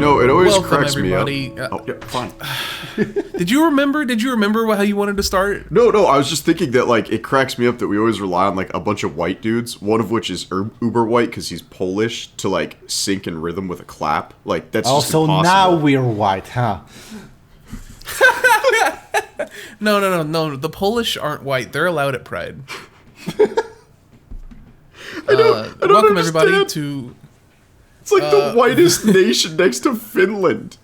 No, it always Welcome, cracks everybody. me up. Oh, yeah, fine. Did you remember how you wanted to start? No, I was just thinking that, like, it cracks me up that we always rely on, like, a bunch of white dudes, one of which is uber white because he's Polish, to, like, sync in rhythm with a clap. Like, that's just Also, impossible. now we're white, huh? No. The Polish aren't white. They're allowed at Pride. I don't welcome, understand. everybody, to... It's like the whitest nation next to Finland.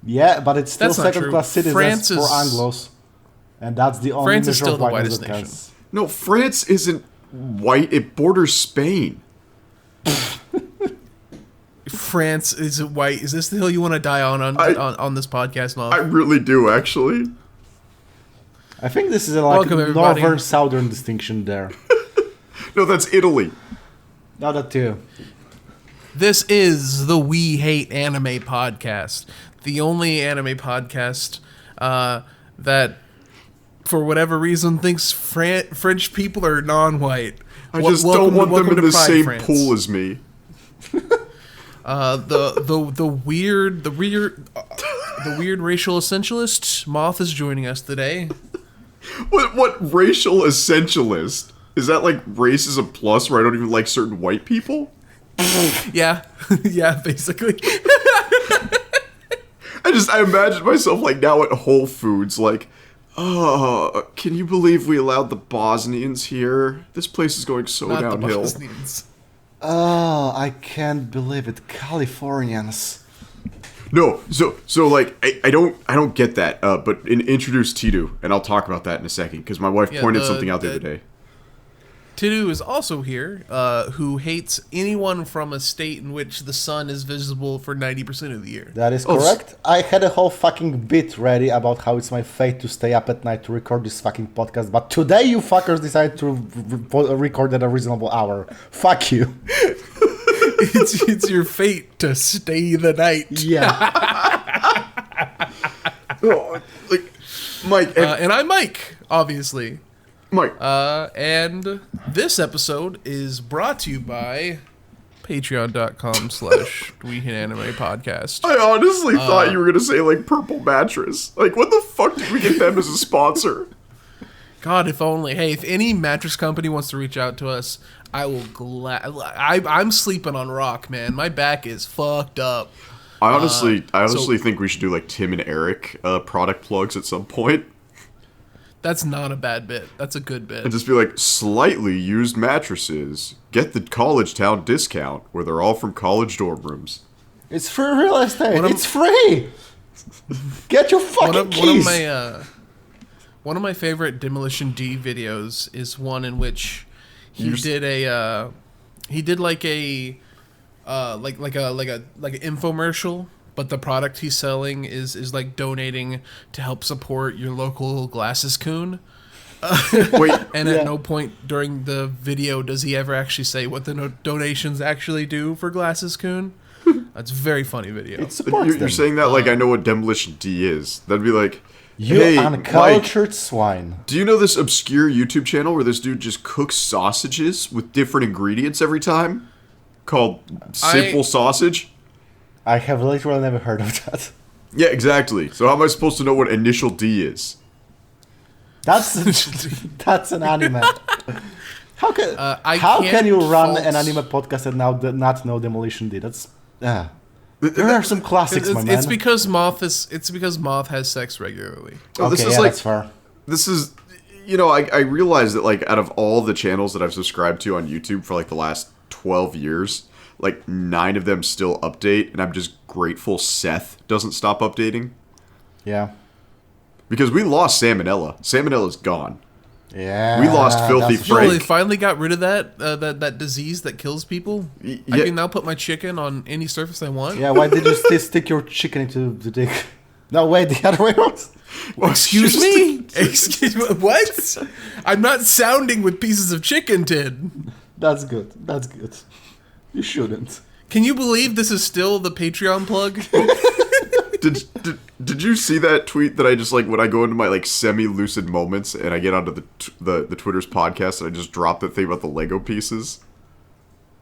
Yeah, but it's still That's not second-class true. citizens France for is- Anglos. And that's the only France is measure still of the whiteness whitest that nation. counts. No, France isn't white. It borders Spain. France is white. Is this the hill you want to die on this podcast, Mom? I really do, actually. I think this is a Welcome, everybody. northern-southern distinction there. No, that's Italy. No, that too. This is the We Hate Anime podcast. The only anime podcast that, for whatever reason, thinks French people are non-white. I just don't want them in the Pride, same France. pool as me. The weird racial essentialist Moth is joining us today. What racial essentialist? Is that like racism plus where I don't even like certain white people? Yeah, yeah, basically. I imagine myself like now at Whole Foods, like, oh, can you believe we allowed the Bosnians here? This place is going so Not the downhill. Bosnians. Oh, I can't believe it. Californians. No, so like I don't get that. But introduce Titu, and I'll talk about that in a second because my wife pointed something out the other day. Titu is also here, who hates anyone from a state in which the sun is visible for 90% of the year. That is correct. I had a whole fucking bit ready about how it's my fate to stay up at night to record this fucking podcast, but today you fuckers decided to record at a reasonable hour. Fuck you. It's your fate to stay the night. Yeah. Oh, like Mike, And I'm Mike, obviously. Mike. And this episode is brought to you by patreon.com/We Hate Anime Podcast. I honestly thought you were gonna say like Purple Mattress. Like, what the fuck did we get them as a sponsor? God, if only. Hey, if any mattress company wants to reach out to us, I will I'm sleeping on rock, man. My back is fucked up. I honestly think we should do like Tim and Eric product plugs at some point. That's not a bad bit. That's a good bit. And just be like, slightly used mattresses. Get the college town discount, where they're all from college dorm rooms. It's free real estate. It's free. Get your fucking keys. One of my favorite Demolition D videos is one in which he did an infomercial, but the product he's selling is like donating to help support your local glasses coon. Wait, And at no point during the video does he ever actually say what the donations actually do for glasses coon. That's a very funny video. you're saying that like I know what Demolition D is. That'd be like, You hey, uncultured Mike, swine. do you know this obscure YouTube channel where this dude just cooks sausages with different ingredients every time? Called Simple Sausage? I have literally never heard of that. Yeah, exactly. So how am I supposed to know what Initial D is? That's an anime. How can you run an anime podcast and now not know Demolition D? That's there are some classics, my man. It's because Moth has sex regularly. Oh, Okay, that's fair. This is, I realize that like out of all the channels that I've subscribed to on YouTube for like the last 12 years, like 9 of them still update, and I'm just grateful Seth doesn't stop updating. Yeah. Because we lost Salmonella. Salmonella's gone. Yeah. We lost Filthy that's- Frank. They finally got rid of that disease that kills people. I yeah. can now put my chicken on any surface I want. Yeah, why did you stick your chicken into the dick? No, wait, the other way around. Excuse me? Excuse me? What? I'm not sounding with pieces of chicken tin. That's good. That's good. You shouldn't. Can you believe this is still the Patreon plug? Did you see that tweet that I just like when I go into my like semi-lucid moments and I get onto the Twitter's podcast and I just drop that thing about the Lego pieces?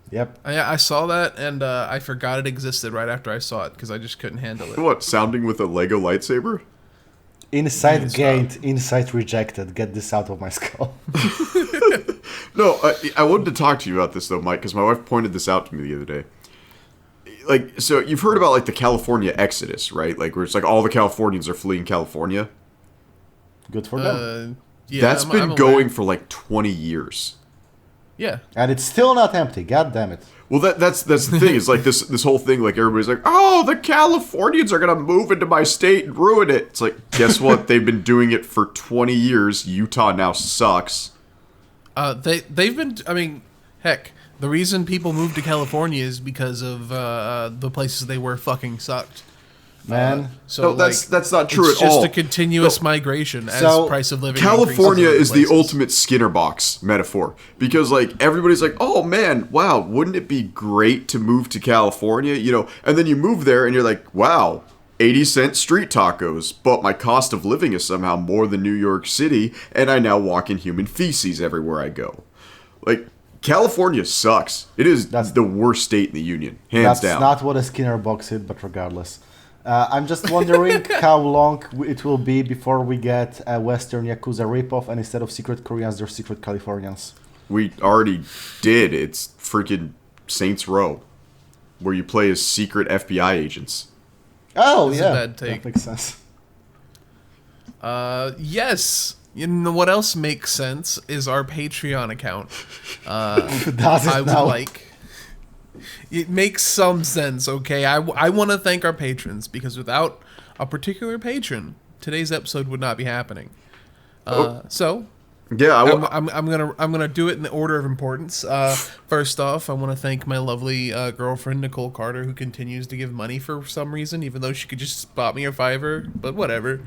Yep. I saw that, and I forgot it existed right after I saw it, because I just couldn't handle it. What, sounding with a Lego lightsaber? Insight gained, insight rejected. Get this out of my skull. No, I wanted to talk to you about this, though, Mike, because my wife pointed this out to me the other day. Like, so you've heard about, like, the California exodus, right? Like, where it's like all the Californians are fleeing California. Good for them. Yeah, That's been going for, like, 20 years. Yeah. And it's still not empty. God damn it. Well, that's the thing. Is like this whole thing. Like everybody's like, oh, the Californians are gonna move into my state and ruin it. It's like, guess what? They've been doing it for 20 years. Utah now sucks. They've been. I mean, heck, the reason people moved to California is because of the places they were fucking sucked. Man, so no, that's not true at all. It's just a continuous migration as price of living. California is the ultimate Skinner box metaphor, because like everybody's like, oh man, wow, wouldn't it be great to move to California? You know, and then you move there and you're like, wow, 80-cent street tacos, but my cost of living is somehow more than New York City, and I now walk in human feces everywhere I go. Like, California sucks. It is the worst state in the union, hands down. That's not what a Skinner box is, but regardless. I'm just wondering how long it will be before we get a Western Yakuza ripoff, and instead of secret Koreans, they're secret Californians. We already did. It's freaking Saints Row, where you play as secret FBI agents. Oh, That's yeah. a bad take. That makes sense. Yes. You know what else makes sense is our Patreon account. Does it I would now? It makes some sense, okay? I want to thank our patrons, because without a particular patron, today's episode would not be happening. So, yeah, I'm gonna do it in the order of importance. First off, I want to thank my lovely girlfriend Nicole Carter, who continues to give money for some reason, even though she could just spot me a $5, but whatever.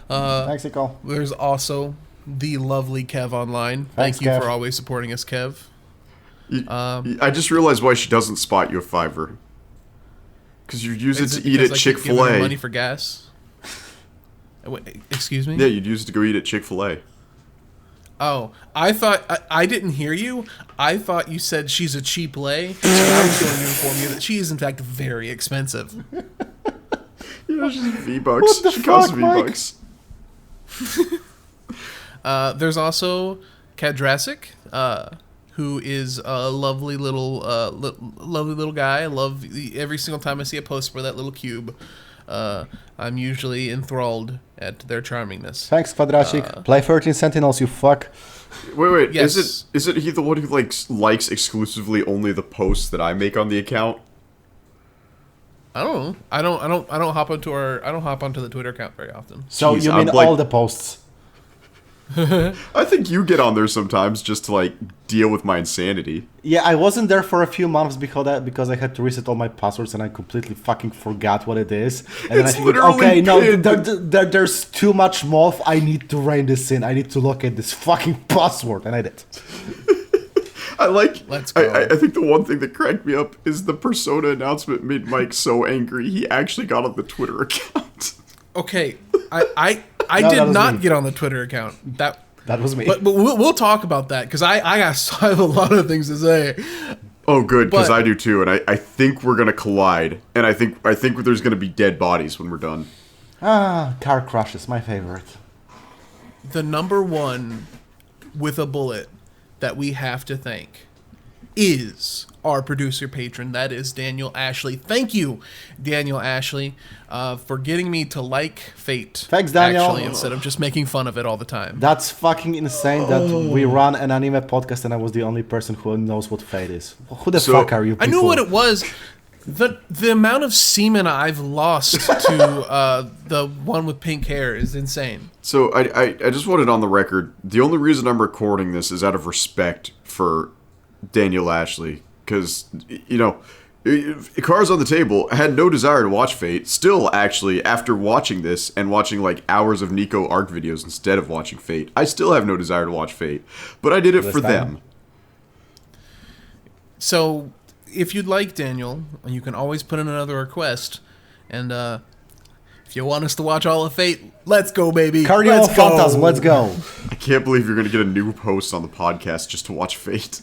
Thanks, Nicole. There's also the lovely Kev Online. Thanks, Thank you Kev. for always supporting us, Kev. I just realized why she doesn't spot you a $5. Because you use it to eat at Chick-fil-A. Money for gas. Wait, excuse me? Yeah, you'd use it to go eat at Chick-fil-A. Oh, I thought I didn't hear you. I thought you said she's a cheap lay. So I was going to inform you that she is in fact very expensive. Yeah, she's V-Bucks. She costs V-Bucks. There's also Kadrasic, who is a lovely little guy. I love every single time I see a post for that little cube. I'm usually enthralled at their charmingness. Thanks, Quadracic. Play 13 Sentinels, you fuck. Wait. Yes. Is it he the one who likes exclusively only the posts that I make on the account? I don't know. I don't hop onto the Twitter account very often. So Jeez, you mean all the posts? I think you get on there sometimes just to deal with my insanity. Yeah, I wasn't there for a few months because I had to reset all my passwords and I completely fucking forgot what it is. And then I think, okay, no, there's too much moth. I need to rein this in. I need to locate this fucking password, and I did. Let's go. Oh. I think the one thing that cracked me up is the Persona announcement made Mike so angry he actually got on the Twitter account. Okay, I did not get on the Twitter account. That was me. But we'll talk about that, because I have a lot of things to say. Oh, good, because I do too, and I think we're gonna collide, and I think there's gonna be dead bodies when we're done. Car crashes, my favorite. The number one with a bullet that we have to thank is our producer patron. That is Daniel Ashley. Thank you, Daniel Ashley, for getting me to like Fate. Thanks, Daniel. Actually, instead of just making fun of it all the time. That's fucking insane that we run an anime podcast and I was the only person who knows what Fate is. Who the fuck are you people? I knew what it was. The amount of semen I've lost to the one with pink hair is insane. So I just wanted on the record, the only reason I'm recording this is out of respect for Daniel Ashley. Because, cards on the table, I had no desire to watch Fate. Still, actually, after watching this and watching hours of Nico art videos instead of watching Fate, I still have no desire to watch Fate. But I did it for them. So, if you'd like, Daniel, you can always put in another request. And if you want us to watch all of Fate, let's go, baby. Cardinal Phantasm, let's go. I can't believe you're going to get a new post on the podcast just to watch Fate.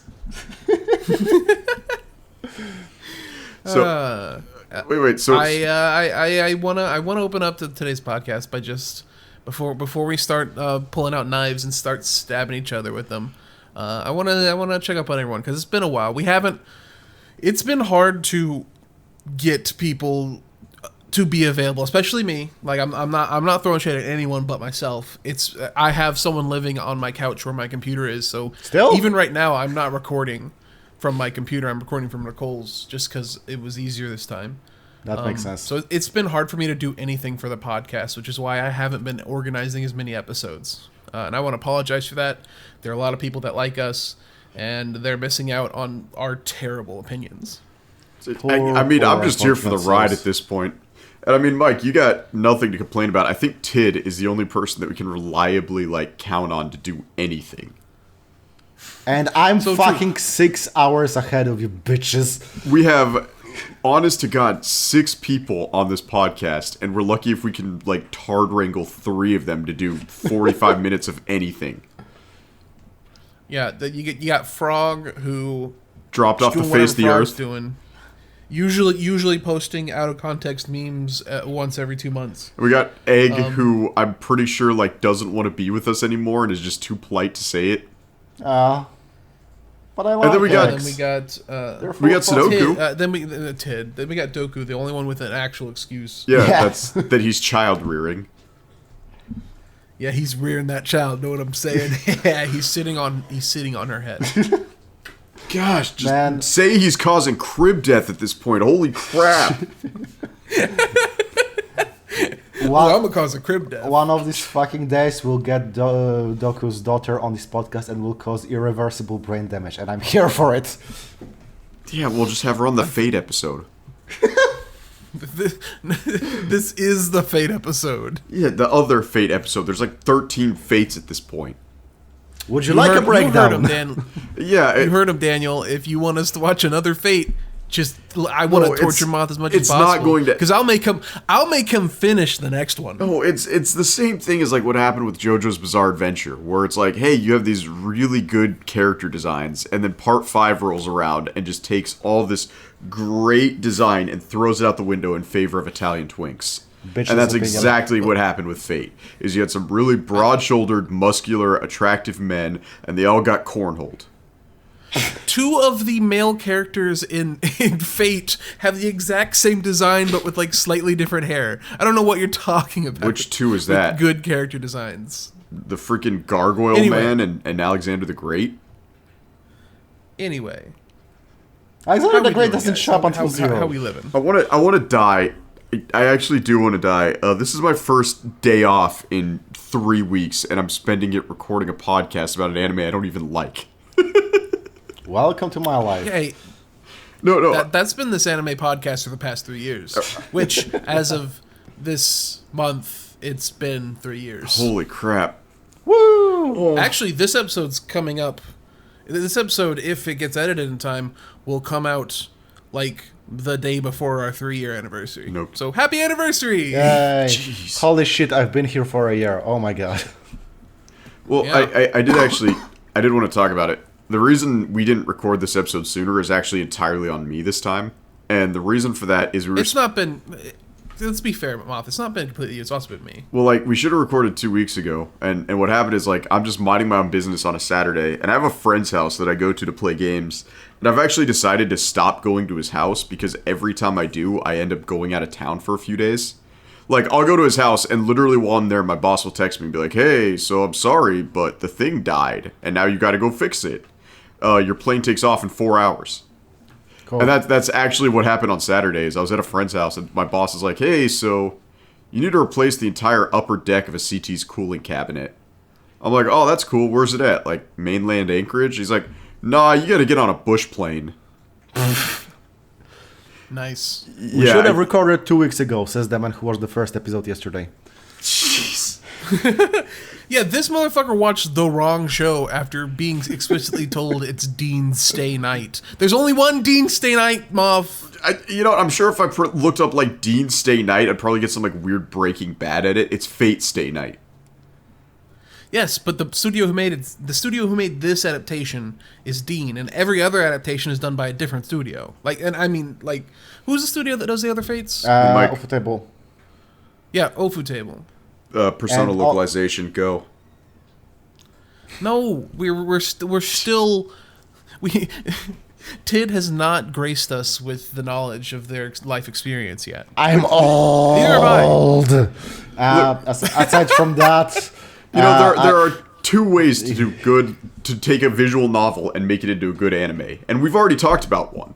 So wait. So I wanna open up to today's podcast by just before we start pulling out knives and start stabbing each other with them. I wanna check up on everyone because it's been a while. It's been hard to get people to be available, especially me. Like I'm not throwing shade at anyone but myself. I have someone living on my couch where my computer is, so Still? Even right now I'm not recording from my computer. I'm recording from Nicole's just because it was easier this time. That makes sense. So it's been hard for me to do anything for the podcast, which is why I haven't been organizing as many episodes. And I want to apologize for that. There are a lot of people that like us, and they're missing out on our terrible opinions. I mean, I'm just here for the ride at this point. And I mean, Mike, you got nothing to complain about. I think Tid is the only person that we can reliably count on to do anything. And I'm so fucking 6 hours ahead of you, bitches. We have, honest to God, 6 people on this podcast, and we're lucky if we can tard wrangle 3 of them to do 45 minutes of anything. Yeah, you got Frog, who dropped off the face of the earth. Doing. Usually posting out of context memes once every 2 months. We got Egg, who I'm pretty sure doesn't want to be with us anymore and is just too polite to say it. But I like. And then we got Sudoku. Then we got Doku, the only one with an actual excuse. Yeah. That's that he's child rearing. Yeah, he's rearing that child. Know what I'm saying? Yeah, he's sitting on her head. Gosh, just say he's causing crib death at this point. Holy crap. I'm gonna cause a crib death. One of these fucking days we'll get Doku's daughter on this podcast and will cause irreversible brain damage, and I'm here for it. Yeah, we'll just have her on the Fate episode. This is the Fate episode. Yeah, the other Fate episode. There's 13 Fates at this point. Would you like a breakdown? You heard him, Dan. Yeah. You heard him, Daniel. If you want us to watch another Fate, I want to torture Moth as much as possible. It's not going to, because I'll make him finish the next one. No, it's the same thing as what happened with JoJo's Bizarre Adventure, where it's hey, you have these really good character designs, and then part 5 rolls around and just takes all this great design and throws it out the window in favor of Italian twinks. And that's exactly what happened with Fate. Is you had some really broad-shouldered, muscular, attractive men, and they all got cornholed. 2 of the male characters in Fate have the exact same design, but with slightly different hair. I don't know what you're talking about. Which 2 is that? Good character designs. The freaking Gargoyle Man and Alexander the Great? Anyway. Alexander the Great doesn't show up until 0. How we living? I want to die. I actually do want to die. This is my first day off in 3 weeks, and I'm spending it recording a podcast about an anime I don't even like. Welcome to my life. Hey, no. That's been this anime podcast for the past 3 years, which, as of this month, it's been 3 years. Holy crap. Woo! Actually, this episode's coming up. This episode, if it gets edited in time, will come out the day before our 3-year anniversary. Nope. So happy anniversary! Yay. Holy shit, I've been here for a year. Oh my god. Well, yeah. I did want to talk about it. The reason we didn't record this episode sooner is actually entirely on me this time. And the reason for that is it's not been... Let's be fair, Moth. It's not been completely you. It's also been me. Well, we should have recorded 2 weeks ago. And what happened is, I'm just minding my own business on a Saturday. And I have a friend's house that I go to play games. And I've actually decided to stop going to his house because every time I do, I end up going out of town for a few days. I'll go to his house, and literally while I'm there, my boss will text me and be like, hey, so I'm sorry, but the thing died. And now you got to go fix it. Your plane takes off in 4 hours. Cool. And that's actually what happened on Saturdays. I was at a friend's house, and my boss is like, hey, so you need to replace the entire upper deck of a CT's cooling cabinet. I'm like, oh, that's cool. Where's it at? Mainland Anchorage? He's like, nah, you gotta get on a bush plane. Nice. We should have recorded 2 weeks ago, says the man who watched the first episode yesterday. Jeez. Yeah, this motherfucker watched the wrong show after being explicitly told it's Deen Stay Night. There's only one Deen Stay Night, Moth. I'm sure if I looked up Deen Stay Night, I'd probably get some weird Breaking Bad at it. It's Fate Stay Night. Yes, but the studio who made this adaptation is Deen, and every other adaptation is done by a different studio. Who's the studio that does the other Fates? Ufotable. Yeah, Ufotable. Persona localization, go. No, we're still Tid has not graced us with the knowledge of their life experience yet. I'm old. Neither am I. Aside from that, there are two ways to do good, to take a visual novel and make it into a good anime, and we've already talked about one,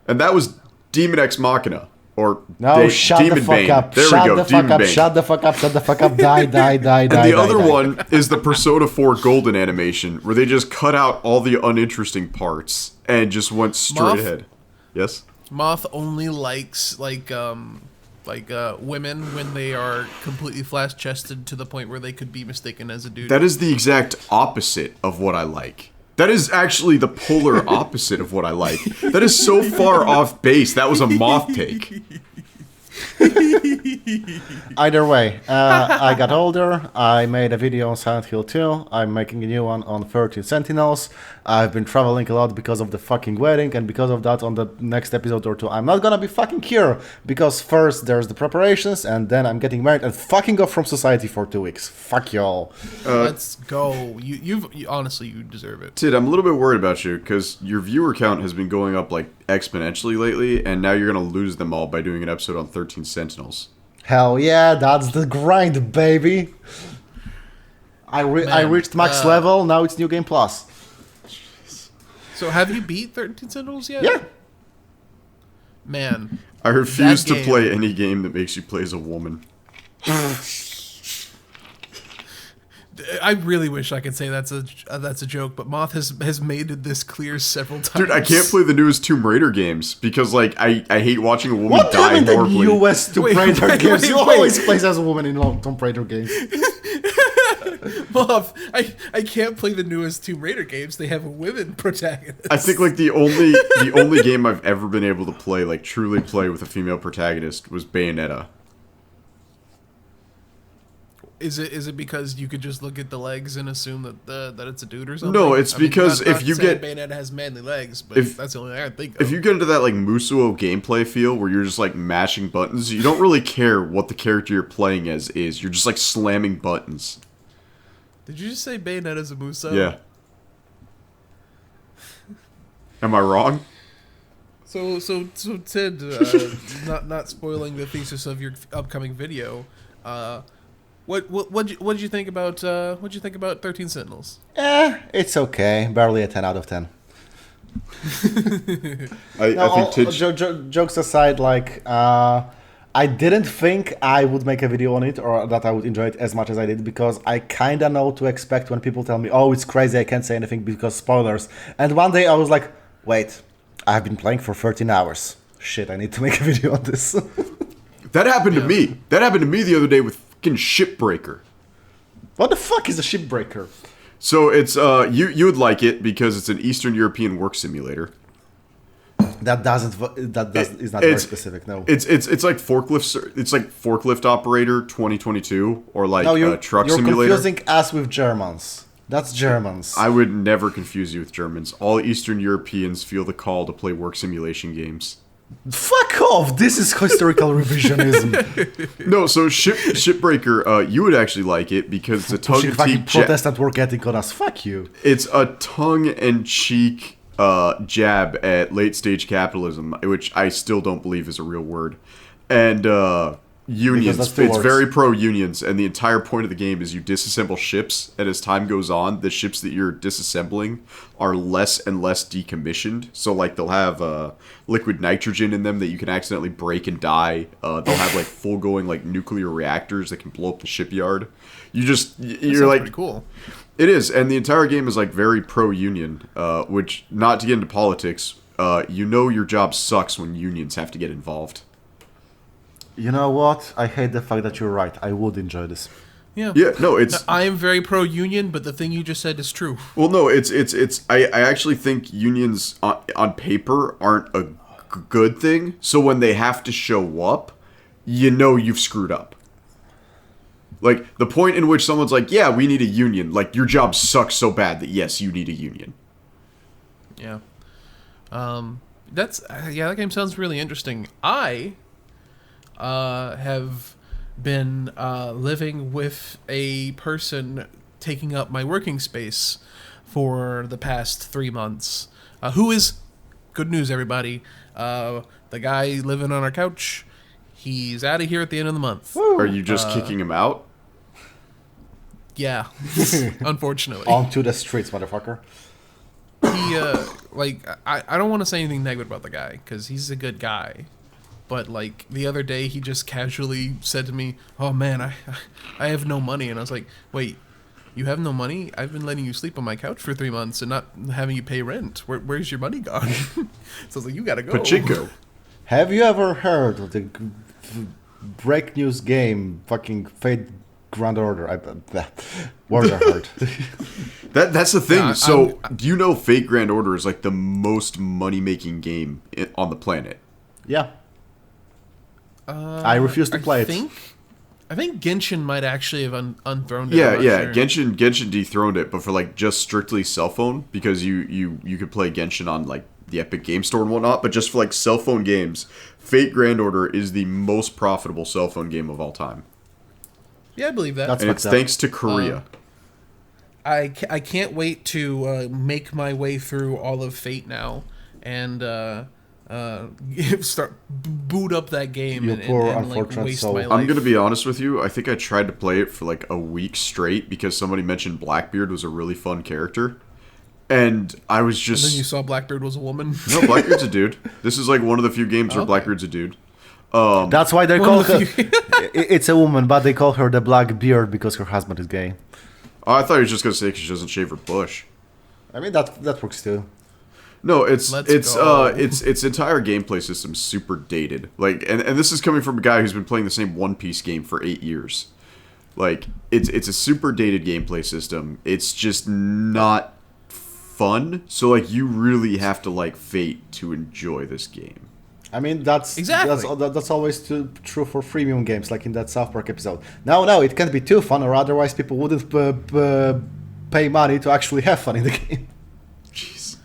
and that was Demon Ex Machina. Or shut Demon the fuck Bane. up. There Shut we go. the Demon fuck up. Bane. Shut the fuck up. Shut the fuck up. Die. And the other one is the Persona 4 Golden animation, where they just cut out all the uninteresting parts and just went straight ahead. Yes? Moth only likes women when they are completely flash-chested to the point where they could be mistaken as a dude. That is the exact opposite of what I like. That is actually the polar opposite of what I like. That is so far off base. That was a Moth take. Either way, I got older. I made a video on Silent Hill 2. I'm making a new one on 13 Sentinels. I've been traveling a lot because of the fucking wedding, and because of that, on the next episode or two, I'm not gonna be fucking here, because first there's the preparations, and then I'm getting married and fucking off from society for 2 weeks. Fuck y'all. Let's go. You honestly, you deserve it. Tid, I'm a little bit worried about you, because your viewer count has been going up like exponentially lately, and now you're gonna lose them all by doing an episode on 13 Sentinels. Hell yeah, that's the grind, baby. I reached max level, now it's New Game Plus. So have you beat 13 Sentinels yet? Yeah. Man. I refuse to play any game that makes you play as a woman. I really wish I could say that's a joke, but Moth has made this clear several times. Dude, I can't play the newest Tomb Raider games because, like, I hate watching a woman die horribly. What US Tomb Raider games? You always play as a woman in Tomb Raider games. Moth, I can't play the newest Tomb Raider games. They have women protagonists. I think like the only game I've ever been able to play, like truly play with a female protagonist, was Bayonetta. Is it because you could just look at the legs and assume that it's a dude or something? No, it's because if you get Bayonetta has manly legs, but that's the only thing I think of. If you get into that like Musuo gameplay feel where you're just like mashing buttons, you don't really care what the character you're playing as is. You're just like slamming buttons. Did you just say Bayonetta's a Muso? Yeah. Am I wrong? So Tid, not spoiling the thesis of your upcoming video. What did you think about 13 Sentinels? It's okay. Barely a 10 out of 10. I think jokes aside, like I didn't think I would make a video on it or that I would enjoy it as much as I did, because I kind of know what to expect when people tell me, "Oh, it's crazy, I can't say anything because spoilers." And one day I was like, "Wait, I've been playing for 13 hours. Shit, I need to make a video on this." That happened to me. That happened to me the other day with fucking Shipbreaker. What the fuck is a Shipbreaker? So it's you would like it because it's an Eastern European work simulator. Is not very specific. No, it's like forklift. It's like Forklift Operator 2022 or like Truck Simulator. You're confusing us with Germans. That's Germans. I would never confuse you with Germans. All Eastern Europeans feel the call to play work simulation games. Fuck off! This is historical revisionism. No, so Shipbreaker, you would actually like it because it's a tongue-in-cheek Protestant work ethic on us. Fuck you. It's a tongue-in-cheek jab at late-stage capitalism, which I still don't believe is a real word. And unions. It's very pro-unions, and the entire point of the game is you disassemble ships, and as time goes on, the ships that you're disassembling are less and less decommissioned. So, like, they'll have liquid nitrogen in them that you can accidentally break and die. They'll have, like, full-going, like, nuclear reactors that can blow up the shipyard. You're like... pretty cool. It is, and the entire game is, like, very pro-union, which, not to get into politics, your job sucks when unions have to get involved. You know what? I hate the fact that you're right. I would enjoy this. Yeah. Yeah, no, it's... I am very pro-union, but the thing you just said is true. Well, no, I actually think unions on paper aren't a good thing, so when they have to show up, you've screwed up. Like, the point in which someone's like, yeah, we need a union. Like, your job sucks so bad that, yes, you need a union. Yeah. That game sounds really interesting. I have been living with a person taking up my working space for the past 3 months. Who is, good news, everybody, the guy living on our couch, he's out of here at the end of the month. Woo. Are you just kicking him out? Yeah, unfortunately. Onto the streets, motherfucker. He, I don't want to say anything negative about the guy, because he's a good guy. But, like, the other day, he just casually said to me, oh, man, I have no money. And I was like, wait, you have no money? I've been letting you sleep on my couch for 3 months and not having you pay rent. Where's your money gone? So I was like, you gotta go. Pachinko. Have you ever heard of the break news game, fucking Fate Grand Order? Words are hard. That's the thing. Do you know Fate Grand Order is like the most money-making game on the planet? Yeah. I refuse to play it. I think Genshin might actually have unthroned it. Yeah. Sure. Genshin dethroned it, but for like just strictly cell phone, because you could play Genshin on like the Epic Game Store and whatnot, but just for like cell phone games, Fate Grand Order is the most profitable cell phone game of all time. Yeah, I believe that. That's and it's thanks to Korea. I can't wait to make my way through all of Fate now and start boot up that game You and poor like unfortunate waste soul. my life. I'm gonna be honest with you. I think I tried to play it for like a week straight because somebody mentioned Blackbeard was a really fun character, and I was just. And then you saw Blackbeard was a woman. No, Blackbeard's a dude. This is like one of the few games where Blackbeard's a dude. That's why they call her. It's a woman, but they call her the Blackbeard because her husband is gay. Oh, I thought he was just gonna say because she doesn't shave her bush. I mean that works too. No, its go. its entire gameplay system's super dated. Like, and this is coming from a guy who's been playing the same One Piece game for 8 years. Like, it's a super dated gameplay system. It's just not fun. So like, you really have to like Fate to enjoy this game. I mean that's always true for freemium games, like in that South Park episode. No, it can't be too fun, or otherwise people wouldn't pay money to actually have fun in the game. Jeez,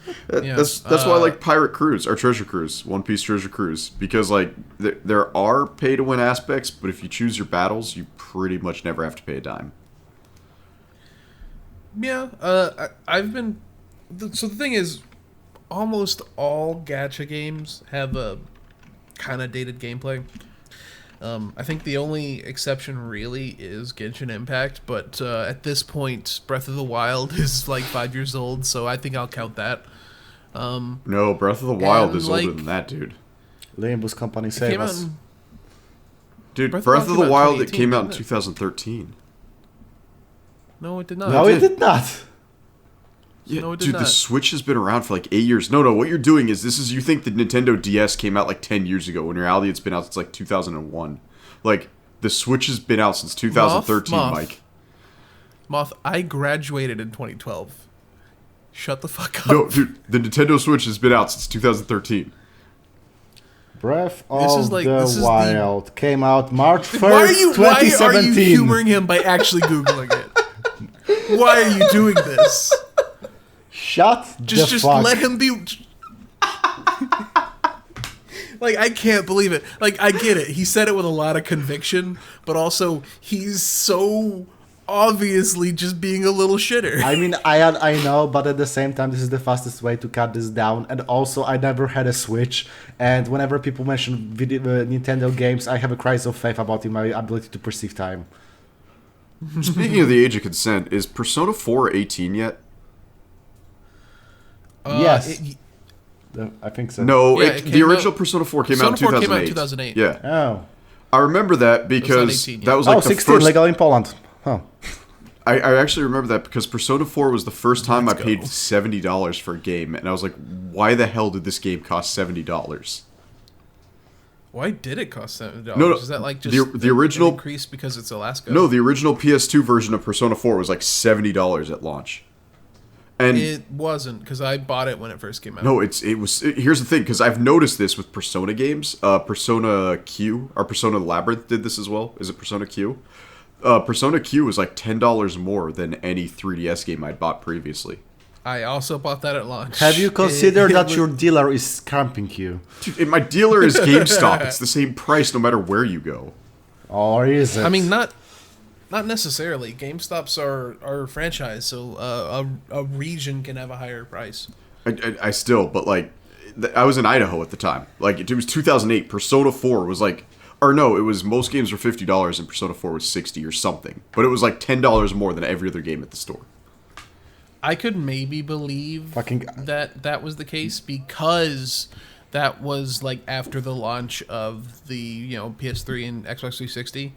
that's why I like Pirate Cruise or Treasure Cruise, One Piece Treasure Cruise, because like there are pay to win aspects, but if you choose your battles, you pretty much never have to pay a dime. Yeah, I've been. So the thing is, almost all gacha games have a kind of dated gameplay. I think the only exception really is Genshin Impact, but at this point, Breath of the Wild is like 5 years old, so I think I'll count that. No, Breath of the Wild is older than that, dude. Limbus Company save us. Dude, Breath of the Wild, it came out in 2013. No, it did not. No, it did not. Yeah, no, it did dude, not. the Switch has been around for like 8 years. No, what you're doing is you think the Nintendo DS came out like 10 years ago, when in reality it's been out since like 2001. Like, the Switch has been out since 2013, Mike. Moth, I graduated in 2012. Shut the fuck up. No, dude, the Nintendo Switch has been out since 2013. Breath of the Wild came out March 1st, 2017. Why are you humoring him by actually Googling it? Why are you doing this? Just let him be. Like, I can't believe it. Like, I get it. He said it with a lot of conviction, but also he's so obviously just being a little shitter. I mean, I know, but at the same time, this is the fastest way to cut this down. And also, I never had a Switch, and whenever people mention Nintendo games, I have a crisis of faith about my ability to perceive time. Speaking of the age of consent, is Persona 4 18 yet? Yes. I think so. No, the original Persona 4 came out in 2008. Came out in 2008. Yeah. Oh. I remember that because 18, yeah. that was like the 16, first... legal in Poland. Huh. I actually remember that because Persona 4 was the first time I paid $70 for a game, and I was like, why the hell did this game cost $70? Why did it cost $70? No, is that like just the original increase because it's Alaska? No, the original PS2 version of Persona 4 was like $70 at launch. And it wasn't, because I bought it when it first came out. No, it was. Here's the thing, because I've noticed this with Persona games. Persona Q or Persona Labyrinth did this as well. Is it Persona Q? Persona Q was like $10 more than any 3DS game I'd bought previously. I also bought that at launch. Have you considered that your dealer is scamping you? Dude, my dealer is GameStop. It's the same price no matter where you go. Or is it? I mean, not necessarily. GameStops are a franchise, so a region can have a higher price. I still, but like, I was in Idaho at the time. Like, it was 2008. Persona 4 was like, or no, it was most games were $50 and Persona 4 was $60 or something. But it was like $10 more than every other game at the store. I could maybe believe that was the case because that was like after the launch of the PS3 and Xbox 360,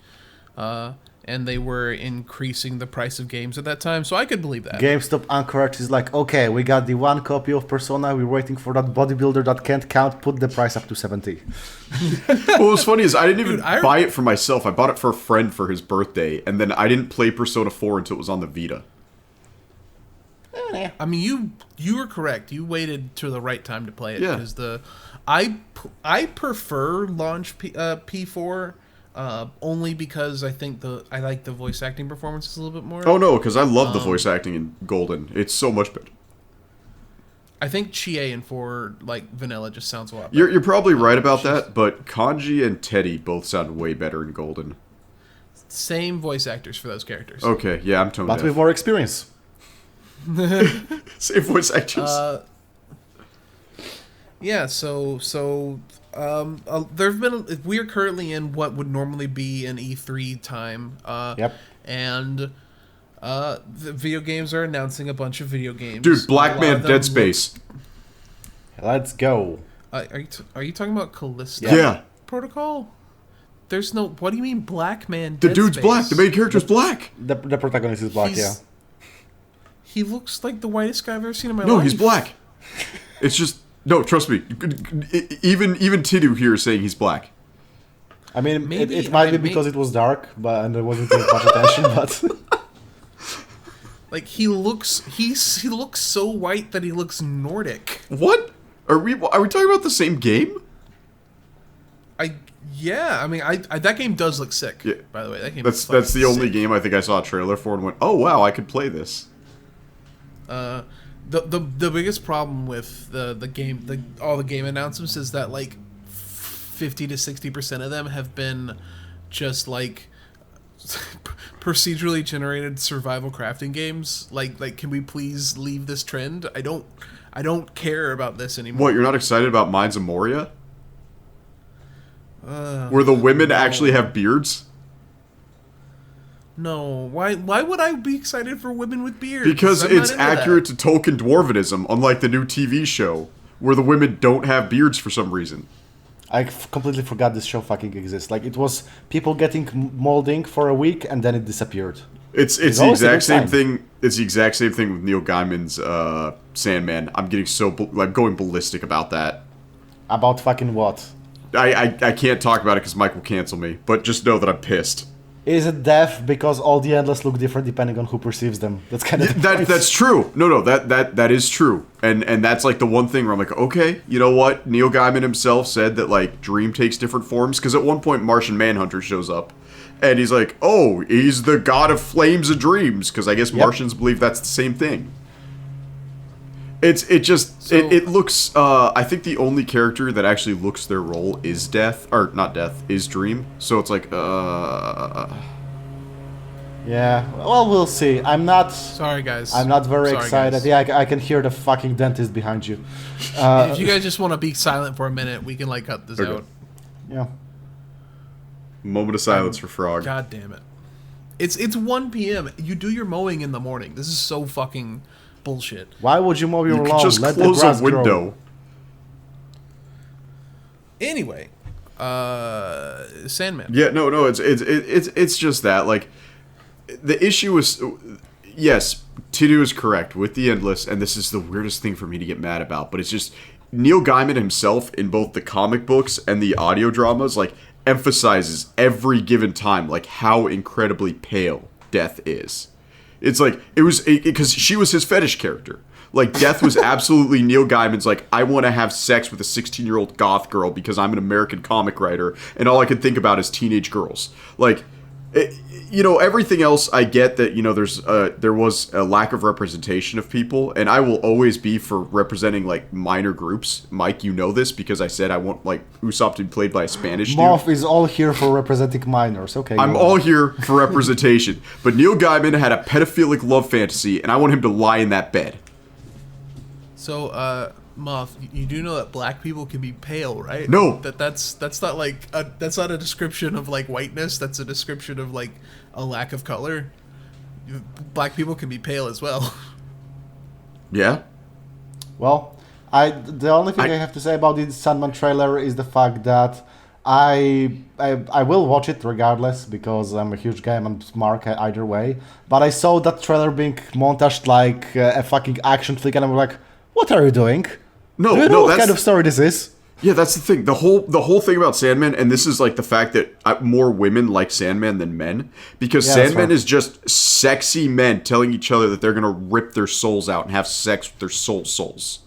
and they were increasing the price of games at that time. So I could believe that. GameStop Anchorage is like, okay, we got the one copy of Persona. We're waiting for that bodybuilder that can't count. Put the price up to 70. What was funny is I didn't even buy it for myself. I bought it for a friend for his birthday, and then I didn't play Persona 4 until it was on the Vita. I mean, you were correct. You waited to the right time to play it because I prefer launch P4 only because I think I like the voice acting performances a little bit more. Oh no, because I love the voice acting in Golden. It's so much better. I think Chie and 4 like vanilla just sounds a lot better. You're probably right about that, but Kanji and Teddy both sound way better in Golden. Same voice actors for those characters. Okay, yeah, I'm tone deaf. But with more experience. Same voice actors. Yeah, so there've been we are currently in what would normally be an E3 time. Yep. And the video games are announcing a bunch of video games. Dude, Black Man Dead Space. Let's go. Are you talking about Callisto? Yeah. Protocol? There's no. What do you mean, Black Man? The Dead dude's Space? black. The main character's black. The protagonist is black, yeah. He looks like the whitest guy I've ever seen in my life. No, he's black. It's just no. Trust me. Even Tiddu here is saying he's black. I mean, it might be because it was dark, and there wasn't much attention, but. Like he looks so white that he looks Nordic. What? Are we talking about the same game? Yeah, I mean, that game does look sick. Yeah. By the way, that game. That's the only game I think I saw a trailer for and went, oh wow, I could play this. The biggest problem with all the game announcements is that like 50 to 60% of them have been just like procedurally generated survival crafting games. Like can we please leave this trend? I don't care about this anymore. What, you're not excited about Mines of Moria? Where the women actually have beards? No. Why would I be excited for women with beards? Because it's accurate to Tolkien dwarvenism, unlike the new TV show, where the women don't have beards for some reason. I completely forgot this show fucking exists. Like, it was people getting molding for a week, and then it disappeared. It's the exact same thing. It's the exact same thing with Neil Gaiman's Sandman. I'm getting going ballistic about that. About fucking what? I can't talk about it because Mike will cancel me. But just know that I'm pissed. Is it death because all the endless look different depending on who perceives them? That's kind of that's true. No, that is true. And that's like the one thing where I'm like, okay, you know what? Neil Gaiman himself said that like Dream takes different forms because at one point Martian Manhunter shows up. And he's like, oh, he's the god of flames and dreams, because I guess Martians believe that's the same thing. It looks, I think the only character that actually looks their role is Death, or not Death, is Dream. So it's like, Yeah, well, we'll see. I'm not... Sorry, guys. I'm not very excited. Guys. Yeah, I can hear the fucking dentist behind you. If you guys just want to be silent for a minute, we can, like, cut this out. Yeah. Moment of silence for Frog. God damn it. It's 1 p.m. You do your mowing in the morning. This is so fucking bullshit. Why would you mow your lawn? Just Let close the grass a window. Grow. Anyway, Sandman. Yeah, no, it's just that, like, the issue is, yes, Tiddu is correct with the Endless, and this is the weirdest thing for me to get mad about, but it's just, Neil Gaiman himself, in both the comic books and the audio dramas, like, emphasizes every given time, like, how incredibly pale Death is. It's like, it was, because she was his fetish character. Like, Death was absolutely Neil Gaiman's, like, I want to have sex with a 16-year-old goth girl because I'm an American comic writer, and all I can think about is teenage girls. Like, Everything else I get that, there was a lack of representation of people, and I will always be for representing, like, minor groups. Mike, you know this because I said I want, like, Usopp to be played by a Spanish dude. Moth is all here for representing minors. Okay. I'm all here for representation. But Neil Gaiman had a pedophilic love fantasy, and I want him to lie in that bed. So, Moth, you do know that black people can be pale, right? No. That's not like that's not a description of like whiteness. That's a description of like a lack of color. Black people can be pale as well. Yeah. Well, the only thing I have to say about the Sandman trailer is the fact that I will watch it regardless because I'm a huge Gaiman mark either way. But I saw that trailer being montaged like a fucking action flick, and I'm like, what are you doing? Do you know what kind of story this is? Yeah, that's the thing. The whole thing about Sandman, and this is like the fact that more women like Sandman than men, because Sandman is just sexy men telling each other that they're gonna rip their souls out and have sex with their souls.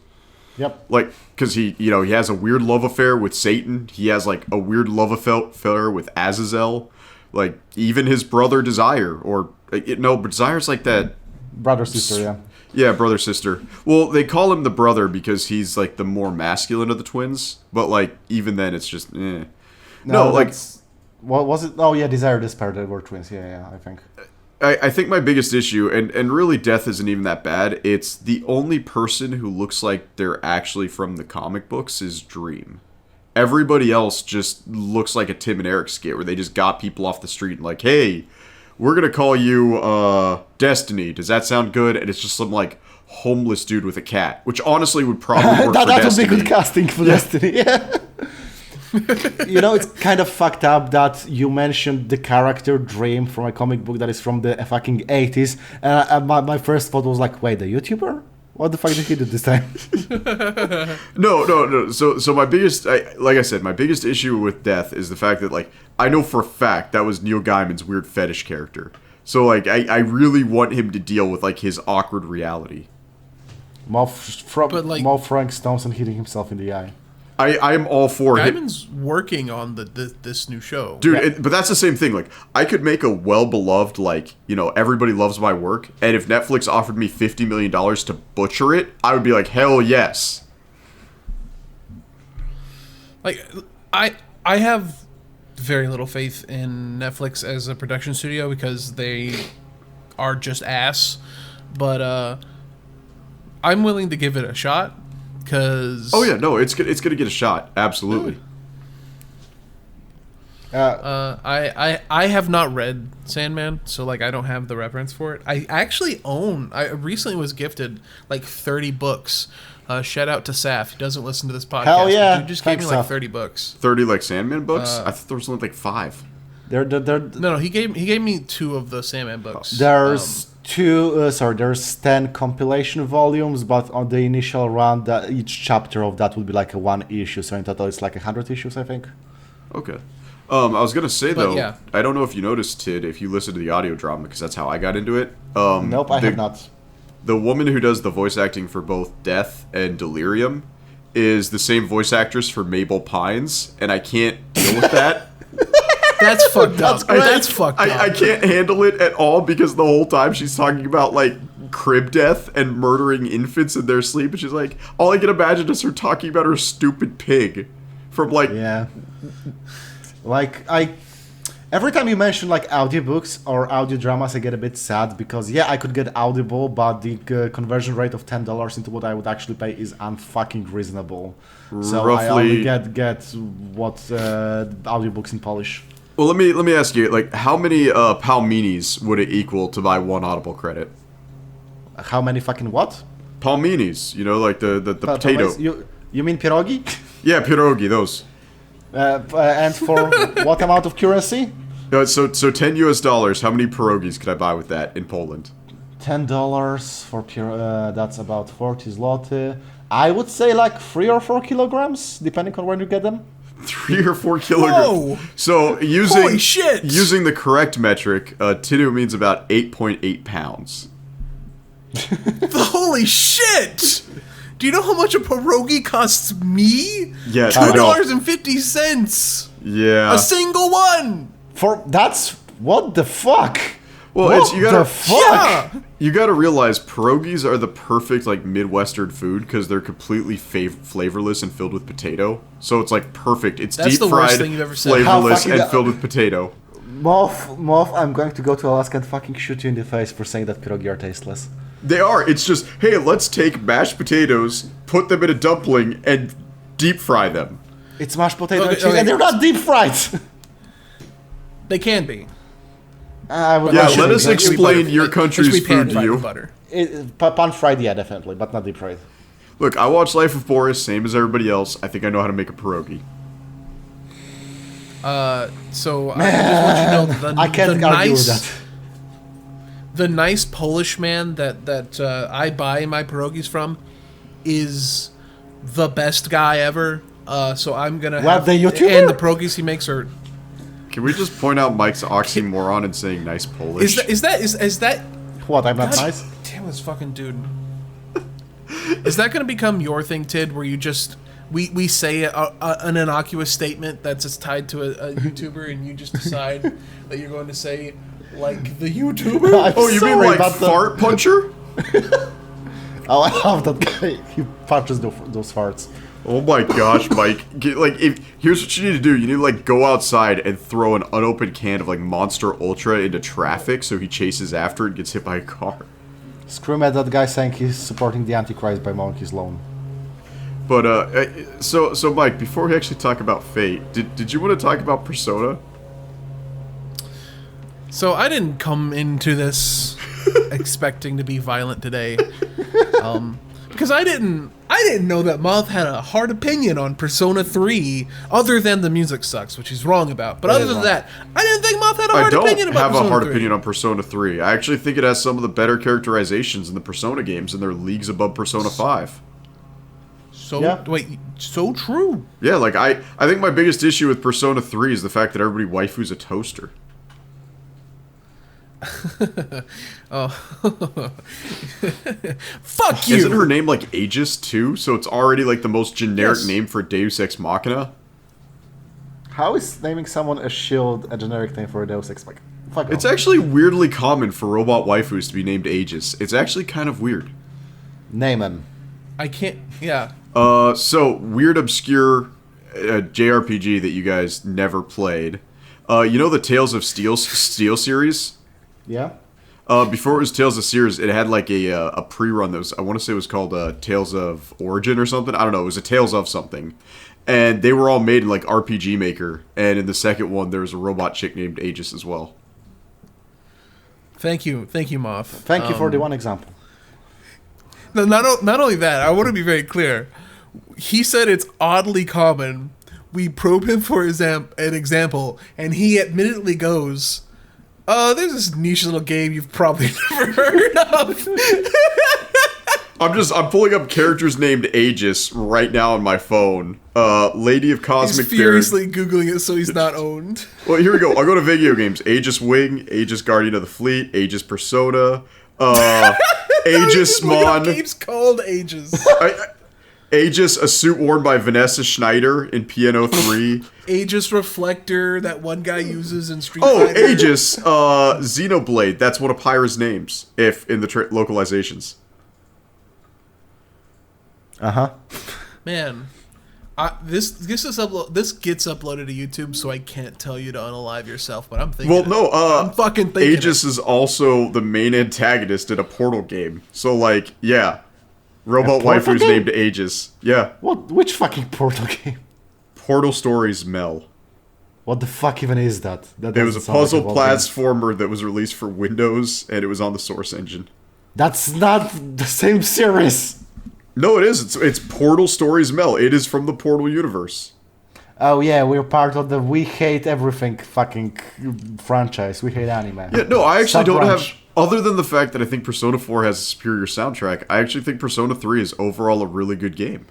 Yep. Like, because he has a weird love affair with Satan. He has like a weird love affair with Azazel. Like even his brother Desire, but Desire's like that brother sister, yeah. Yeah, brother sister. Well, they call him the brother because he's like the more masculine of the twins. But like even then, it's just eh. No, like what was it? Oh yeah, Desire, Despair, they were twins. Yeah, I think. I think my biggest issue, and really Death isn't even that bad. It's the only person who looks like they're actually from the comic books is Dream. Everybody else just looks like a Tim and Eric skit where they just got people off the street and like, hey, we're going to call you Destiny. Does that sound good? And it's just some, like, homeless dude with a cat. Which, honestly, would probably work for Destiny. That would be good casting for Destiny, yeah. It's kind of fucked up that you mentioned the character Dream from a comic book that is from the fucking 80s. And my first thought was like, wait, the YouTuber? What the fuck did he do this time? No. So my biggest, like I said, my biggest issue with Death is the fact that, like, I know for a fact that was Neil Gaiman's weird fetish character. So, like, I really want him to deal with, like, his awkward reality. More Frank Stonson hitting himself in the eye. I am all for it. Gaiman's working on this new show. Dude, but that's the same thing. Like, I could make a well-beloved, like, everybody loves my work, and if Netflix offered me $50 million to butcher it, I would be like, hell yes. Like, I have very little faith in Netflix as a production studio because they are just ass, but I'm willing to give it a shot. Oh yeah, no, it's gonna get a shot, absolutely. I have not read Sandman, so like I don't have the reference for it. I recently was gifted like 30 books. Shout out to Saf. He doesn't listen to this podcast. Hell yeah! He just gave me like 30 books. 30 like Sandman books? I thought there was only like 5. No, he gave me 2 of the Sandman books. There's there's 10 compilation volumes, but on the initial run, each chapter of that would be like a 1 issue. So in total, it's like 100 issues, I think. Okay. I was gonna say though, yeah. I don't know if you noticed, Tid, if you listen to the audio drama, because that's how I got into it. Nope, I have not. The woman who does the voice acting for both Death and Delirium is the same voice actress for Mabel Pines, and I can't deal with that. That's fucked up. That's fucked up. I can't handle it at all because the whole time she's talking about like crib death and murdering infants in their sleep, and she's like, all I can imagine is her talking about her stupid pig from like every time you mention like audiobooks or audio dramas, I get a bit sad because I could get Audible, but the conversion rate of $10 into what I would actually pay is unfucking reasonable. So roughly, I only get what audiobooks in Polish. Well, let me ask you, like, how many palminis would it equal to buy 1 Audible credit? How many fucking what? Palminis, like the potato. You mean pierogi? Yeah, pierogi, those. And for what amount of currency? So $10 US. How many pierogies could I buy with that in Poland? $10 for that's about 40 zloty. I would say like 3 or 4 kilograms, depending on where you get them. 3 or 4 kilograms. Whoa. So Holy shit. using the correct metric, Tinu means about 8.8 pounds. Holy shit! Do you know how much a pierogi costs me? Yeah, $2.50. Yeah. A single one. That's What the fuck? Well, what you gotta, the fuck? Yeah! You gotta realize pierogies are the perfect like Midwestern food because they're completely flavorless and filled with potato. So it's like perfect. It's That's deep the worst fried, thing you've ever said. flavorless, How fucking- and filled with potato. Moth, I'm going to go to Alaska and fucking shoot you in the face for saying that pierogi are tasteless. They are. It's just, hey, let's take mashed potatoes, put them in a dumpling, and deep fry them. It's mashed potato and Okay, cheese, okay. and they're not deep fried. They can be. I would Yeah, not let us should be- explain your It should country's be food to pan-fried you. with butter. Pan fried, yeah, definitely, but not deep fried. Look, I watch Life of Boris, same as everybody else. I think I know how to make a pierogi. So I just want you to know the, I can't the argue nice, with that. The nice Polish man that I buy my pierogies from is the best guy ever. So I'm gonna have the YouTuber? and the pierogies he makes are. Can we just point out Mike's oxymoron in saying nice Polish? Is that? What, I'm not God nice? Damn this fucking dude. Is that gonna become your thing, Tid? Where you just we say an innocuous statement that's tied to a YouTuber, and you just decide that you're going to say like the YouTuber? I'm Oh, you mean sorry like about the- fart puncher? Oh, I love that guy. He punches those farts. Oh my gosh, Mike! Here's what you need to do. You need to like go outside and throw an unopened can of like Monster Ultra into traffic, so he chases after it and gets hit by a car. Scream at that guy saying he's supporting the Antichrist by mowing his lawn. But so Mike, before we actually talk about Fate, did you want to talk about Persona? So I didn't come into this expecting to be violent today, because I didn't know that Moth had a hard opinion on Persona 3, other than the music sucks, which he's wrong about. But That other is than wrong. that, I didn't think Moth had a I hard don't opinion about have Persona a hard 3. opinion on Persona 3. I actually think it has some of the better characterizations in the Persona games, and they're leagues above Persona 5. So Yeah. wait, so true. Yeah, like I think my biggest issue with Persona 3 is the fact that everybody waifus a toaster. Fuck you. Isn't her name like Aegis too? So it's already like the most generic Yes. name for Deus Ex Machina. How is naming someone a shield a generic name for a Deus Ex Machina? Fuck It's off. actually weirdly common for robot waifus to be named Aegis. It's actually kind of weird. Name him. I can't. Yeah. So weird, obscure JRPG that you guys never played. You know the Tales of Steel series? Yeah? Before it was Tales of Sears, it had like a pre-run that was, I want to say it was called Tales of Origin or something. I don't know. It was a Tales of something. And they were all made in like RPG Maker. And in the second one, there was a robot chick named Aegis as well. Thank you, Moth. Thank you for the one example. No, not only that, I want to be very clear. He said it's oddly common. We probe him for an example, and he admittedly goes, there's this niche little game you've probably never heard of. I'm pulling up characters named Aegis right now on my phone. Lady of He's Cosmic Fairy. furiously Googling it so he's not owned. Well, here we go. I'll go to video games. Aegis Wing, Aegis Guardian of the Fleet, Aegis Persona, Aegis Look up Mon, games called Ages. Aegis, a suit worn by Vanessa Schneider in Piano 3. Aegis Reflector that one guy uses in Street Oh, Fighter. Aegis, Xenoblade. That's one of Pyra's names, if in the localizations. Uh-huh. Man, this gets uploaded to YouTube, so I can't tell you to unalive yourself. But I'm thinking. Well, no, I'm fucking thinking. Aegis is also the main antagonist in a Portal game. So, like, yeah. Robot Portal waifu's game? named Aegis. Yeah. What? Which fucking Portal game? Portal Stories Mel. What the fuck even is that? That It was a doesn't sound like puzzle Valve game. platformer that was released for Windows, and it was on the Source engine. That's not the same series. No, it is. It's Portal Stories Mel. It is from the Portal universe. Oh yeah, we're part of the We Hate Everything fucking franchise. We hate anime. Yeah, no, I actually don't Sub-branch. have... Other than the fact that I think Persona 4 has a superior soundtrack, I actually think Persona 3 is overall a really good game.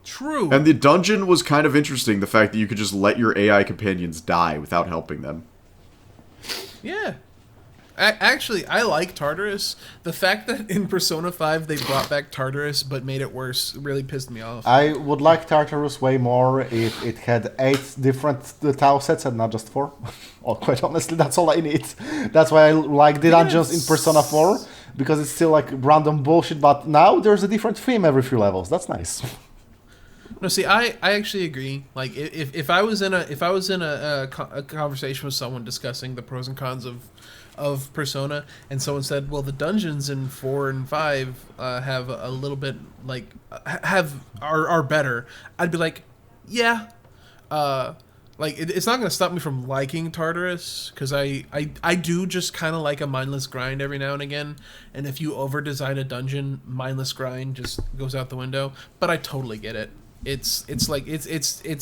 True. And the dungeon was kind of interesting, the fact that you could just let your AI companions die without helping them. Yeah. Actually, I like Tartarus. The fact that in Persona 5 they brought back Tartarus but made it worse really pissed me off. I would like Tartarus way more if it had 8 different Tau sets and not just 4. Or quite honestly, that's all I need. That's why I like the dungeons in Persona 4, because it's still like random bullshit, but now there's a different theme every few levels. That's nice. No, see, I actually agree. Like, if I was in a conversation with someone discussing the pros and cons of Persona, and someone said, "Well, the dungeons in 4 and 5 have a little bit like are better," I'd be like, "Yeah." Like it's not going to stop me from liking Tartarus, because I do just kind of like a mindless grind every now and again, and if you over design a dungeon, mindless grind just goes out the window. But I totally get it. It's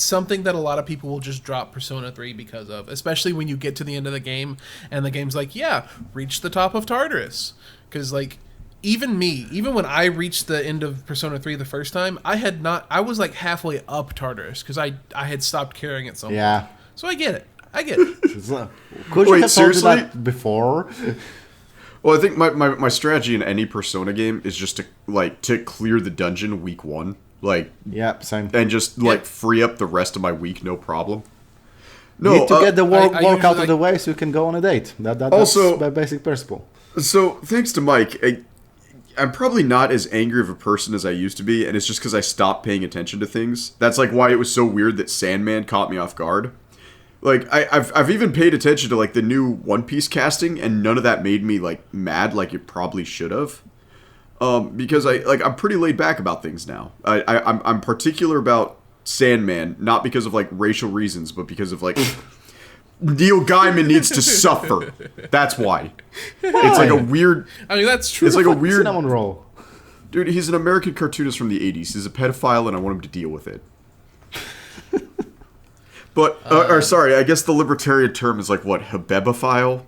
something that a lot of people will just drop Persona 3 because of, especially when you get to the end of the game and the game's like, yeah, reach the top of Tartarus. Because like even when I reached the end of Persona 3 the first time, I was like halfway up Tartarus because I had stopped carrying it so much. Yeah. So I get it. Could you have told me that before? Well, I think my strategy in any Persona game is just to clear the dungeon week 1. Like, yeah, same. And just free up the rest of my week, no problem. No, need to get the work out of the way so you can go on a date. That's also my basic principle. So thanks to Mike, I'm probably not as angry of a person as I used to be, and it's just because I stopped paying attention to things. That's like why it was so weird that Sandman caught me off guard. Like I've even paid attention to like the new One Piece casting, and none of that made me like mad like it probably should have. Because I'm pretty laid back about things now. I'm particular about Sandman, not because of like racial reasons, but because of like Neil Gaiman needs to suffer. That's why. It's like a weird. I mean, that's true. It's like a weird cinnamon roll. Dude, he's an American cartoonist from the 80s. He's a pedophile, and I want him to deal with it. But, sorry, I guess the libertarian term is like what? Hebebophile?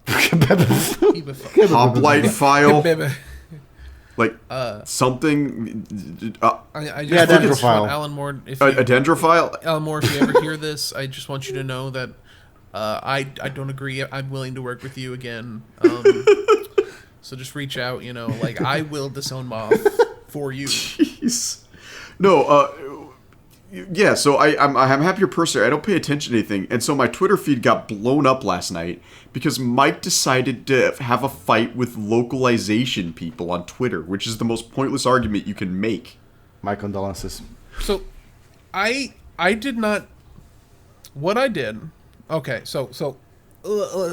Hoplite-phile? Like something. I just dendrophile. Alan Moore. A dendrophile. Alan Moore, if you ever hear this, I just want you to know that I don't agree. I'm willing to work with you again. So just reach out. Like I will disown Moth for you. Jeez. No. Yeah. So I'm a happier person. I don't pay attention to anything, and so my Twitter feed got blown up last night because Mike decided to have a fight with localization people on Twitter, which is the most pointless argument you can make. My condolences. So, I did not. What I did. Okay, so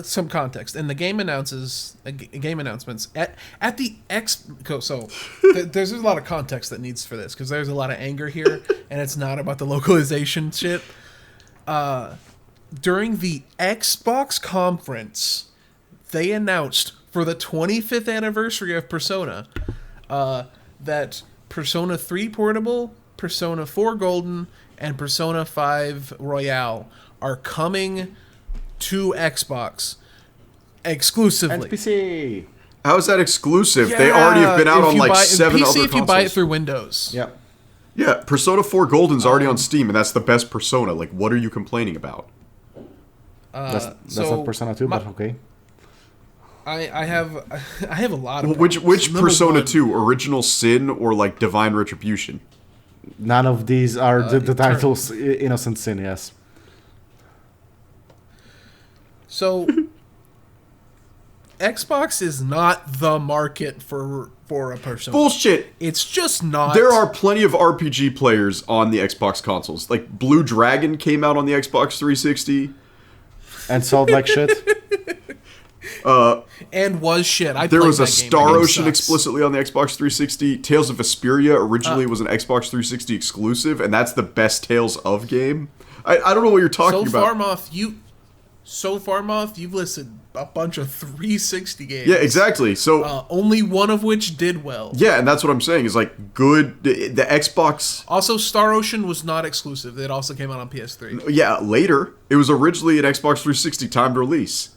some context. And the game announcements at the Expo. So there's a lot of context that needs for this because there's a lot of anger here, and it's not about the localization shit. During the Xbox conference, they announced for the 25th anniversary of Persona that Persona 3 Portable, Persona 4 Golden, and Persona 5 Royale are coming to Xbox exclusively. And PC. How is that exclusive? Yeah, they already have been out on like 7 PC other consoles. if you buy it through Windows. Yep. Yeah, Persona 4 Golden's already on Steam, and that's the best Persona. Like, what are you complaining about? That's not Persona 2, but okay. I have a lot of which Persona 2, Original Sin or like Divine Retribution? None of these are the titles. Innocent Sin, yes. So Xbox is not the market for a Persona. Bullshit. It's just not. There are plenty of RPG players on the Xbox consoles. Like Blue Dragon came out on the Xbox 360. And sold like shit. And was shit. There was a Star Ocean explicitly on the Xbox 360. Tales of Vesperia originally was an Xbox 360 exclusive, and that's the best Tales of game. I don't know what you're talking about. So far, Moth, you've listed a bunch of 360 games. Yeah, exactly. So only one of which did well. Yeah, and that's what I'm saying is like good. The Xbox. Also, Star Ocean was not exclusive. It also came out on PS3. Yeah, later. It was originally an Xbox 360 timed release.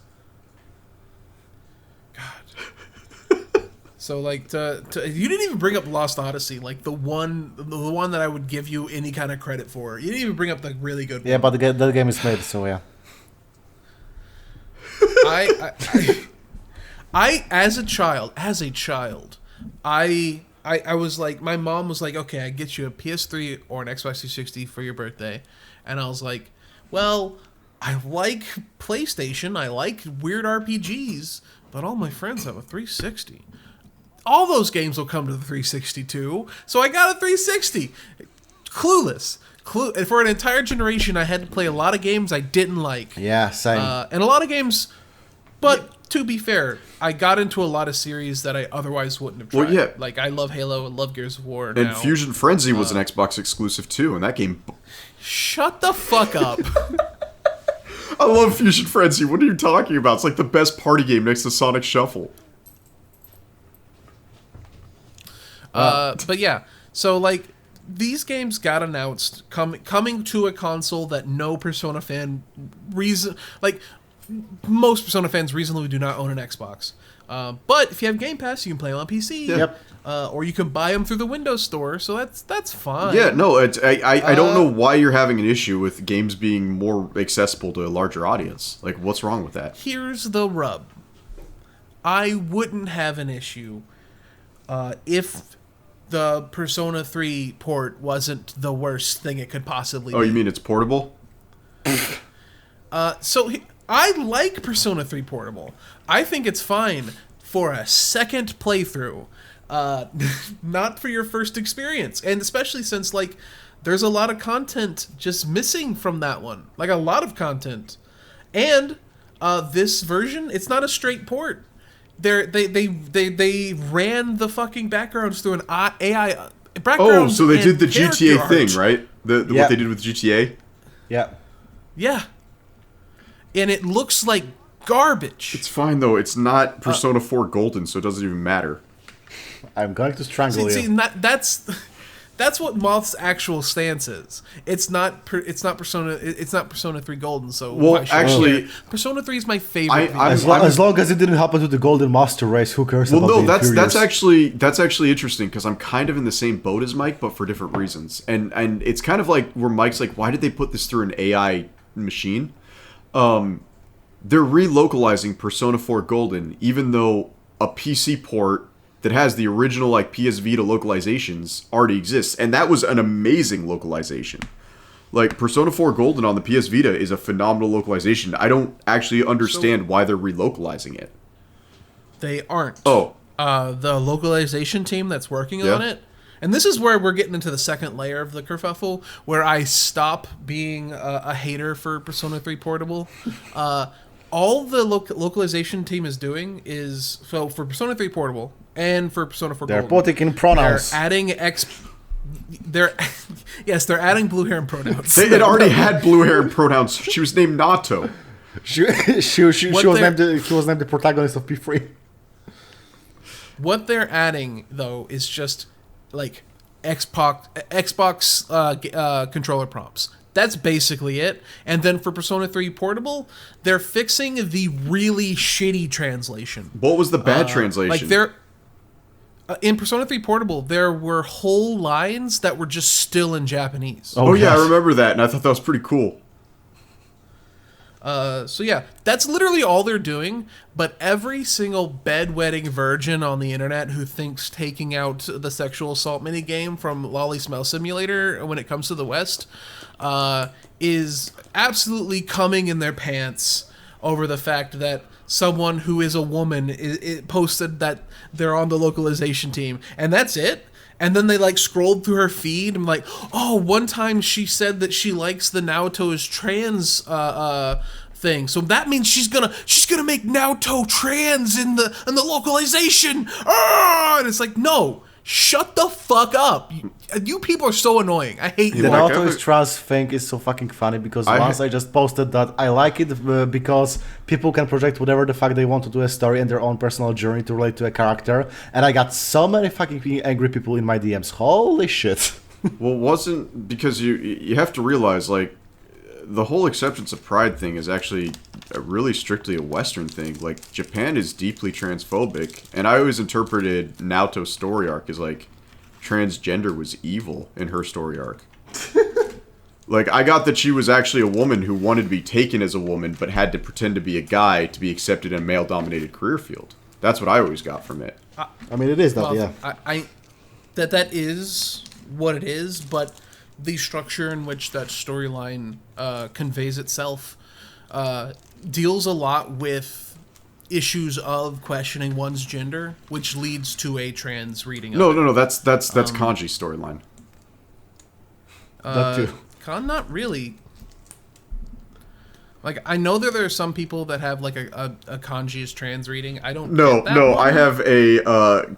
God. So like, you didn't even bring up Lost Odyssey, like the one that I would give you any kind of credit for. You didn't even bring up the really good one. Yeah, but the game is made, so yeah. as a child, I was like, my mom was like, okay, I get you a PS3 or an Xbox 360 for your birthday. And I was like, well, I like PlayStation, I like weird RPGs, but all my friends have a 360. All those games will come to the 360 too, so I got a 360. Clueless. And for an entire generation, I had to play a lot of games I didn't like. Yeah, same. And a lot of games, but to be fair, I got into a lot of series that I otherwise wouldn't have tried. Well, yeah. Like, I love Halo, I love Gears of War And now. Fusion Frenzy was an Xbox exclusive too, and that game... Shut the fuck up. I love Fusion Frenzy. What are you talking about? It's like the best party game next to Sonic Shuffle. But yeah, so like these games got announced coming to a console that no Persona fan most Persona fans reasonably do not own an Xbox. But if you have Game Pass, you can play them on PC. Yeah. Yep. Or you can buy them through the Windows Store, so that's fine. Yeah, no, I don't know why you're having an issue with games being more accessible to a larger audience. Like, what's wrong with that? Here's the rub. I wouldn't have an issue if the Persona 3 port wasn't the worst thing it could possibly be. Oh, you mean it's portable? I like Persona 3 Portable. I think it's fine for a second playthrough, not for your first experience. And especially since, like, there's a lot of content just missing from that one. Like, a lot of content. And this version, it's not a straight port. They ran the fucking backgrounds through an AI background. Oh, so they did the GTA art. thing, right? What they did with GTA? Yeah. Yeah. And it looks like garbage. It's fine, though. It's not Persona 4 Golden, so it doesn't even matter. I'm going to strangle you. See, that's what Moth's actual stance is. It's not Persona 3 Golden. So well, actually, Persona 3 is my favorite. As long as it didn't happen to the Golden Master Race, who cares about the that's Imperials? that's actually interesting because I'm kind of in the same boat as Mike, but for different reasons. And it's kind of like where Mike's like, why did they put this through an AI machine? They're relocalizing Persona 4 Golden, even though a PC port that has the original like PS Vita localizations already exists, and that was an amazing localization. Like Persona 4 Golden on the PS Vita is a phenomenal localization. I don't actually understand why they're relocalizing it. They aren't. Oh, the localization team that's working on it. And this is where we're getting into the second layer of the kerfuffle, where I stop being a hater for Persona 3 Portable. All the localization team is doing is, so for Persona 3 Portable and for Persona 4 They're Golden, putting in pronouns. they're adding they're adding blue hair and pronouns. They had already had blue hair and pronouns. She was named Nato. She was named the protagonist of P3. What they're adding though is just like Xbox controller prompts. That's basically it. And then for Persona 3 Portable, they're fixing the really shitty translation. What was the bad translation? Like in Persona 3 Portable, there were whole lines that were just still in Japanese. Oh yeah, I remember that, and I thought that was pretty cool. So yeah, that's literally all they're doing, but every single bedwetting virgin on the internet who thinks taking out the sexual assault minigame from Lolly Smell Simulator when it comes to the West is absolutely coming in their pants over the fact that someone who is a woman posted that they're on the localization team, and that's it. And then they like scrolled through her feed and like, oh, one time she said that she likes the Naoto is trans thing, so that means she's gonna make Naoto trans in the localization. And it's like, no, shut the fuck up. You people are so annoying. I hate you. The Naoto is trans thing is so fucking funny because once I just posted that I like it because people can project whatever the fuck they want to do a story and their own personal journey to relate to a character, and I got so many fucking angry people in my DMs. Holy shit. Well, wasn't because you have to realize like the whole acceptance of pride thing is actually really strictly a Western thing. Like Japan is deeply transphobic, and I always interpreted Naoto's story arc as like transgender was evil in her story arc. Like, I got that she was actually a woman who wanted to be taken as a woman, but had to pretend to be a guy to be accepted in a male-dominated career field. That's what I always got from it. I mean, it is that, yeah. That is what it is, but the structure in which that storyline conveys itself deals a lot with issues of questioning one's gender, which leads to a trans reading. No, that's Kanji's storyline. That too. Not really. Like, I know that there are some people that have like a kanji as trans reading. I don't. No, get that one. I have a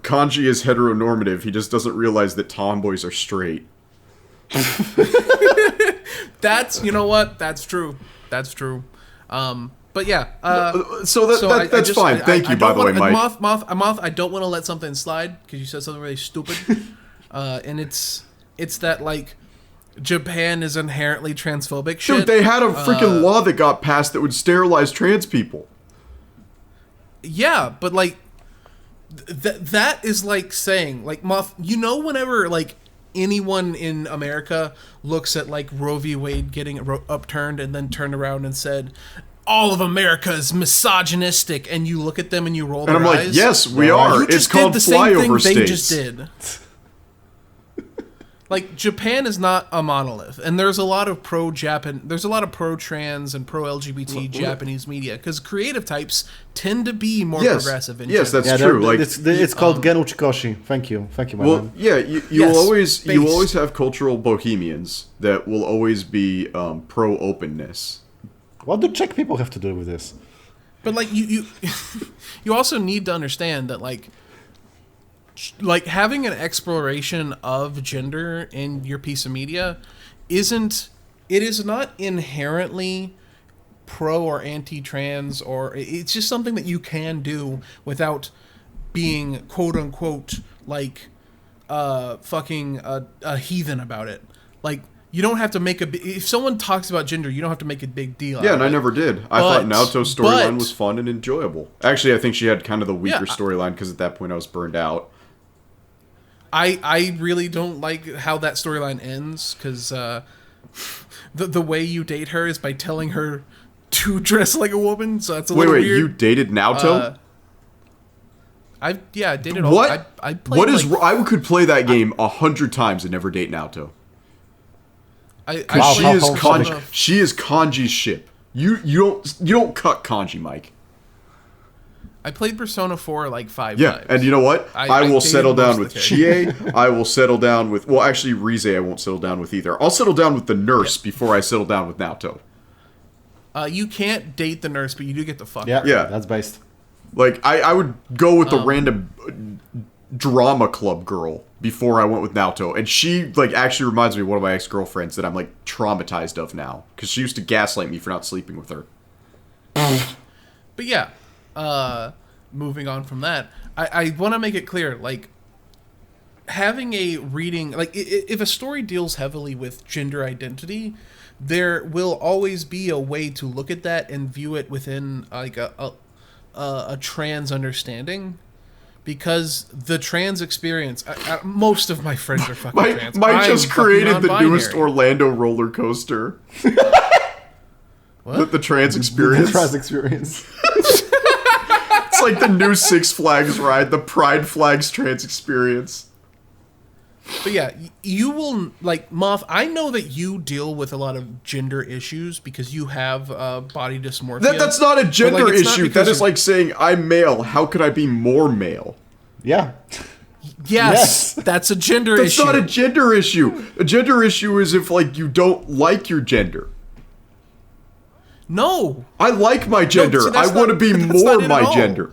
Kanji is heteronormative. He just doesn't realize that tomboys are straight. That's, you know what? That's true. That's true. But yeah. That's fine. Thank you, by the way, Mike. Moth, I don't want to let something slide because you said something really stupid. And it's that, like, Japan is inherently transphobic shit. Dude, they had a freaking law that got passed that would sterilize trans people. Yeah, but, like, that is like saying, like, Moth, you know, whenever, like, anyone in America looks at, like, Roe v. Wade getting upturned and then turned around and said, all of America is misogynistic, and you look at them and you roll their eyes. And I'm like, yes, we are. It's called flyover states. They just did. Like, Japan is not a monolith, and there's a lot of pro-trans and pro-LGBT Japanese media, because creative types tend to be more progressive. Yes, that's true. Like, it's called Gen Uchikoshi. Thank you, my man. Yeah, you will always have cultural bohemians that will always be pro-openness. What do Czech people have to do with this? But, like, you you also need to understand that, like having an exploration of gender in your piece of media is not inherently pro or anti-trans, or it's just something that you can do without being quote unquote like fucking a heathen about it. Like, you don't have to make if someone talks about gender, you don't have to make a big deal out of it. Yeah, and I never did. I thought Naoto's storyline was fun and enjoyable. Actually, I think she had kind of the weaker storyline because at that point I was burned out. I really don't like how that storyline ends, because the way you date her is by telling her to dress like a woman, so that's a little weird. Wait, you dated Naoto? I dated what? all. I played, I could play that game 100 times and never date Naoto. She is Kanji's ship. You don't cut Kanji, Mike. I played Persona 4 like 5 times. Yeah, and you know what? I will settle down with Chie. I will settle down with... Well, actually, Rize I won't settle down with either. I'll settle down with the nurse before I settle down with Naoto. You can't date the nurse, but you do get the fuck. Yeah, that's based. Like, I would go with the random drama club girl before I went with Naoto. And she, like, actually reminds me of one of my ex-girlfriends that I'm, like, traumatized of now. Because she used to gaslight me for not sleeping with her. But yeah... moving on from that, I want to make it clear, like, having a reading, like, if a story deals heavily with gender identity, there will always be a way to look at that and view it within, like, a trans understanding, because the trans experience, most of my friends are fucking trans. Mike just created the newest Orlando roller coaster. What? The trans experience. The trans experience. It's like the new Six Flags ride, the Pride Flags trans experience. But yeah, you will, like, Moth, I know that you deal with a lot of gender issues because you have body dysmorphia. That's not a gender issue. That is like saying, I'm male, how could I be more male? Yeah. Yes, that's a gender issue. That's not a gender issue. A gender issue is if, like, you don't like your gender. No. I like my gender. I want to be more my gender.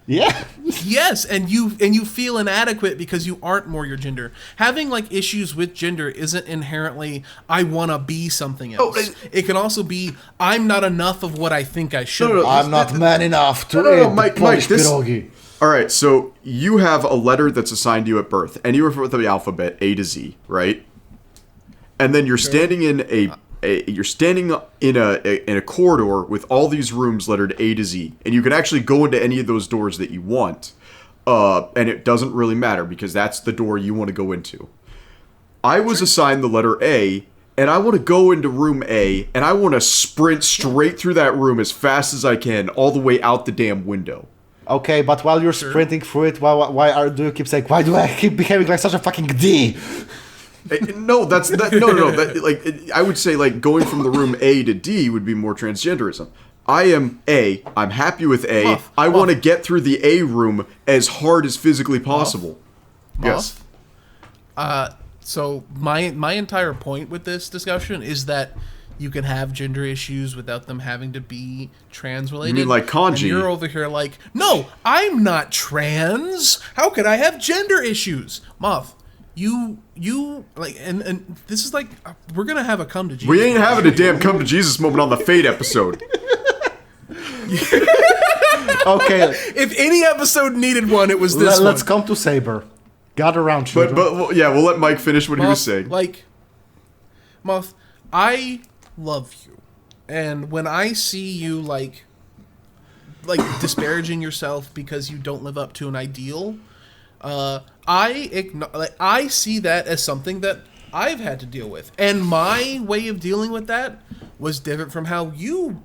Yeah. Yes, and you feel inadequate because you aren't more your gender. Having, like, issues with gender isn't inherently I want to be something else. It can also be I'm not enough of what I think I should be. I'm not man enough to eat Mike, pierogi. All right, so you have a letter that's assigned to you at birth, anywhere from the alphabet A to Z, right? And then you're standing in you're standing in a corridor with all these rooms lettered A to Z, and you can actually go into any of those doors that you want, and it doesn't really matter because that's the door you want to go into. I was assigned the letter A, and I want to go into room A, and I want to sprint straight through that room as fast as I can, all the way out the damn window. Okay, but while you're sprinting through it, do you keep saying, why do I keep behaving like such a fucking D? No, no. I would say like going from the room A to D would be more transgenderism. I am A. I'm happy with A. I want to get through the A room as hard as physically possible. Yes. So my entire point with this discussion is that you can have gender issues without them having to be trans-related. You mean like kanji? And you're over here like, no, I'm not trans. How could I have gender issues? Moth, you like, and this is like, we're gonna have a come to Jesus. We ain't having a damn come to Jesus moment on the Fate episode. Okay. If any episode needed one, it was this one. Let's come to Saber. Gather around, children. But yeah, we'll let Mike finish what he was saying. Like, Moth, I love you, and when I see you like disparaging yourself because you don't live up to an ideal, I see that as something that I've had to deal with, and my way of dealing with that was different from how you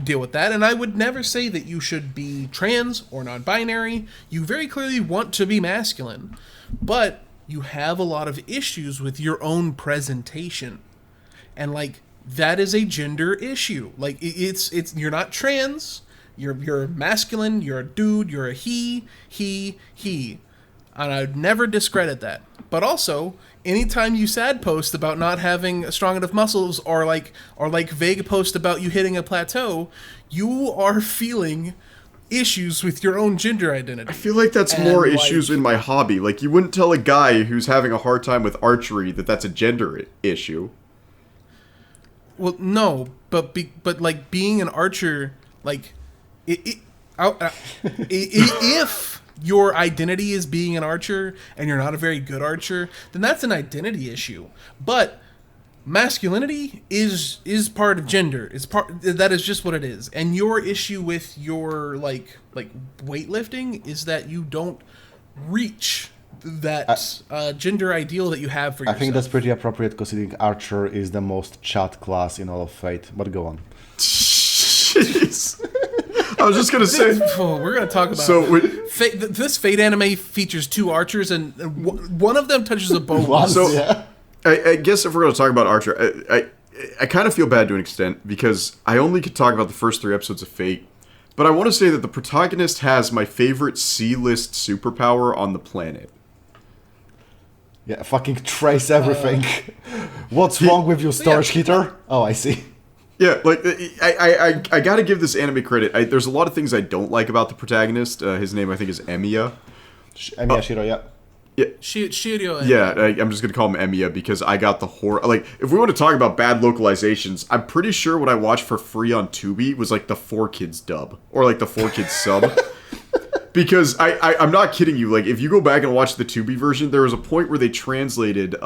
deal with that. And I would never say that you should be trans or non-binary. You very clearly want to be masculine, but you have a lot of issues with your own presentation, and like, that is a gender issue. Like, it's you're not trans, you're masculine, you're a dude, you're a he, and I'd never discredit that. But also, anytime you sad post about not having strong enough muscles, or vague post about you hitting a plateau, you are feeling issues with your own gender identity. I feel like that's more issues in my hobby. Like, you wouldn't tell a guy who's having a hard time with archery that that's a gender issue. Well, no, but like, being an archer, like, if your identity is being an archer and you're not a very good archer, then that's an identity issue. But masculinity is part of gender. That is just what it is. And your issue with your like weightlifting is that you don't reach that gender ideal that you have for yourself. I think that's pretty appropriate, considering Archer is the most chat class in all of Fate. But go on. Jeez. I was just gonna say. We're gonna talk about. This Fate anime features two archers, and one of them touches a bow. I guess if we're gonna talk about Archer, I kind of feel bad to an extent because I only could talk about the first 3 episodes of Fate. But I want to say that the protagonist has my favorite C-list superpower on the planet. Yeah, fucking trace everything. What's wrong with your storage heater? Oh, I see. Yeah, like, I gotta give this anime credit. There's a lot of things I don't like about the protagonist. His name, I think, is Emiya. Emiya Shiro, yeah. Yeah. Shiryo. Yeah, I'm just gonna call him Emiya because I got the horror. Like, if we want to talk about bad localizations, I'm pretty sure what I watched for free on Tubi was like the 4Kids dub. Or like the 4Kids sub. Because I'm not kidding you. Like, if you go back and watch the Tubi version, there was a point where they translated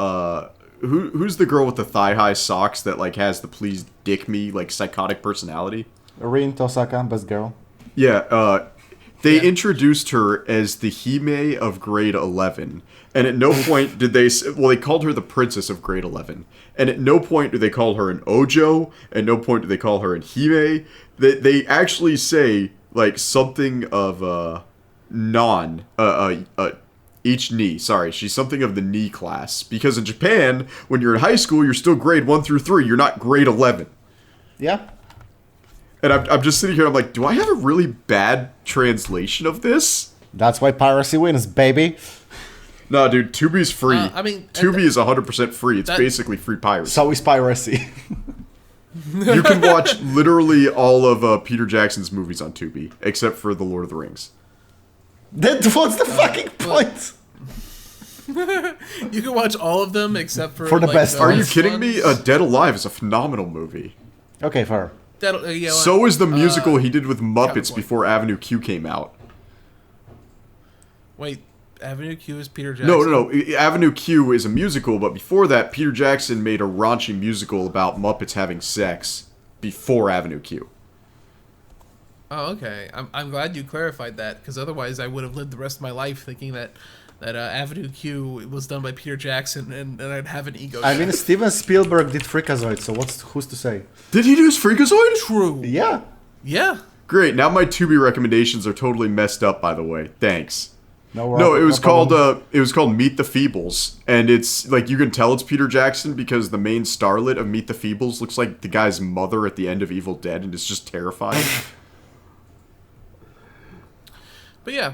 who's the girl with the thigh-high socks that like has the please dick me like psychotic personality? Rin Tosaka, best girl. Yeah, they introduced her as the Hime of grade 11. And at no point did they they called her the princess of grade 11. And at no point do they call her an Ojo, at no point do they call her an Hime. They actually say like something of each knee. Sorry, she's something of the knee class. Because in Japan, when you're in high school, you're still grade 1 through 3. You're not grade 11. Yeah. And I'm just sitting here, I'm like, do I have a really bad translation of this? That's why piracy wins, baby. No, dude, Tubi's free. Tubi is 100% free. It's basically free piracy. So is piracy. You can watch literally all of Peter Jackson's movies on Tubi, except for The Lord of the Rings. What's the fucking point? You can watch all of them except for the best. Are you kidding me? Dead Alive is a phenomenal movie. Okay, fair. So is the musical he did with Muppets before Avenue Q came out. Wait, Avenue Q is Peter Jackson? No. Avenue Q is a musical, but before that, Peter Jackson made a raunchy musical about Muppets having sex before Avenue Q. Oh, okay. I'm glad you clarified that, because otherwise I would have lived the rest of my life thinking that Avenue Q was done by Peter Jackson, and I'd have an ego. I mean, Steven Spielberg did Freakazoid, so who's to say? Did he do Freakazoid? True. Yeah. Yeah. Great. Now my Tubi recommendations are totally messed up. By the way, thanks. No, it was called Meet the Feebles, and it's like you can tell it's Peter Jackson because the main starlet of Meet the Feebles looks like the guy's mother at the end of Evil Dead, and it's just terrifying. But yeah,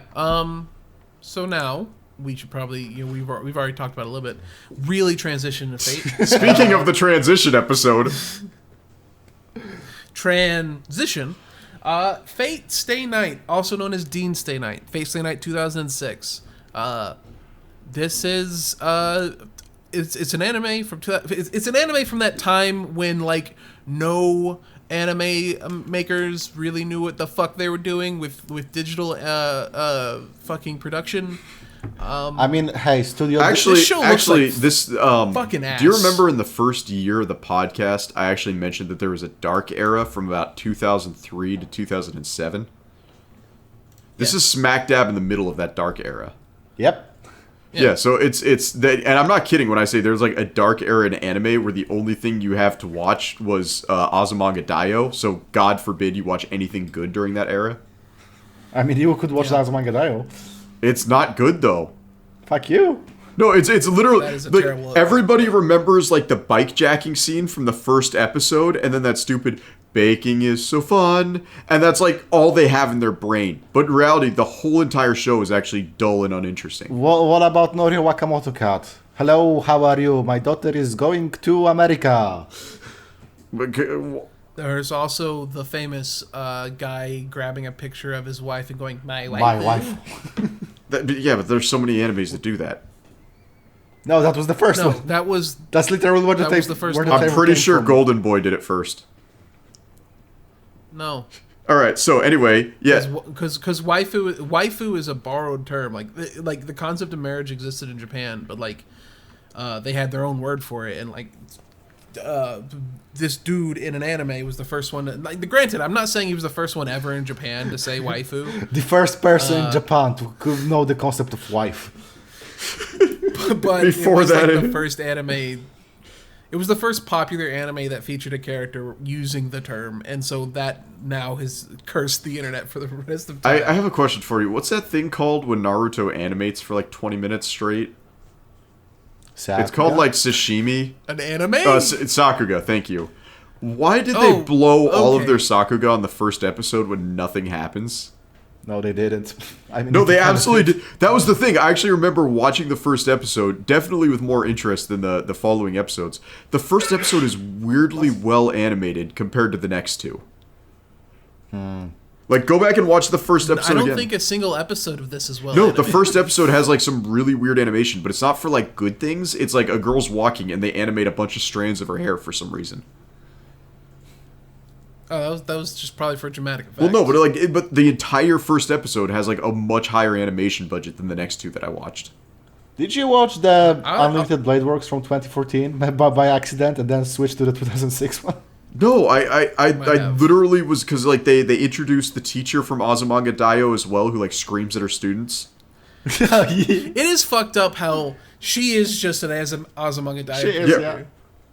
so now we should probably, we've already talked about it a little bit, really transition to Fate. Speaking of the transition episode. Transition. Fate Stay Night, also known as Deen Stay Night. Fate Stay Night 2006. This is it's an anime from it's an anime from that time when like no anime makers really knew what the fuck they were doing with digital fucking production. I mean, hey, studio. This fucking ass. Do you remember in the first year of the podcast, I actually mentioned that there was a dark era from about 2003 to 2007? This is smack dab in the middle of that dark era. Yep. Yeah, so it's that, and I'm not kidding when I say there's like a dark era in anime where the only thing you have to watch was Azumanga Daioh. So God forbid you watch anything good during that era. I mean, you could watch Azumanga Daioh. It's not good though. Fuck you. No, it's literally That is a like terrible everybody remembers like the bike jacking scene from the first episode, and then that stupid baking is so fun, and that's like all they have in their brain. But in reality, the whole entire show is actually dull and uninteresting. What about Norio Wakamoto Cat? Hello, how are you? My daughter is going to America. There's also the famous guy grabbing a picture of his wife and going, my wife. My wife. But there's so many animes that do that. No, that was the first one. That's literally what was the first one. I'm pretty sure Golden Boy did it first. No. All right. So anyway, yeah. Because waifu is a borrowed term. Like the concept of marriage existed in Japan, but like they had their own word for it, and like this dude in an anime was the first one. Granted, I'm not saying he was the first one ever in Japan to say waifu. The first person in Japan to know the concept of wife. But before it was that, like the first anime. It was the first popular anime that featured a character using the term, and so that now has cursed the internet for the rest of time. I have a question for you. What's that thing called when Naruto animates for like 20 minutes straight? Sakuga? It's called like sashimi. An anime? Sakuga, thank you. Why did they blow all of their Sakuga on the first episode when nothing happens? No, they didn't. I mean, no, they absolutely did. That was the thing. I actually remember watching the first episode, definitely with more interest than the following episodes. The first episode is weirdly well animated compared to the next two. Like, go back and watch the first episode again. I don't think a single episode of this is well No, animated. the first episode has, like, some really weird animation, but it's not for, like, good things. It's like a girl's walking, and they animate a bunch of strands of her hair for some reason. Oh, that was just probably for dramatic effect. Well, no, but but the entire first episode has like a much higher animation budget than the next two that I watched. Did you watch the Unlimited Blade Works from 2014 by accident and then switch to the 2006 one? No, I literally was because like they introduced the teacher from Azumanga Daioh as well, who like screams at her students. It is fucked up how she is just an Azumanga Daioh. She is, yeah.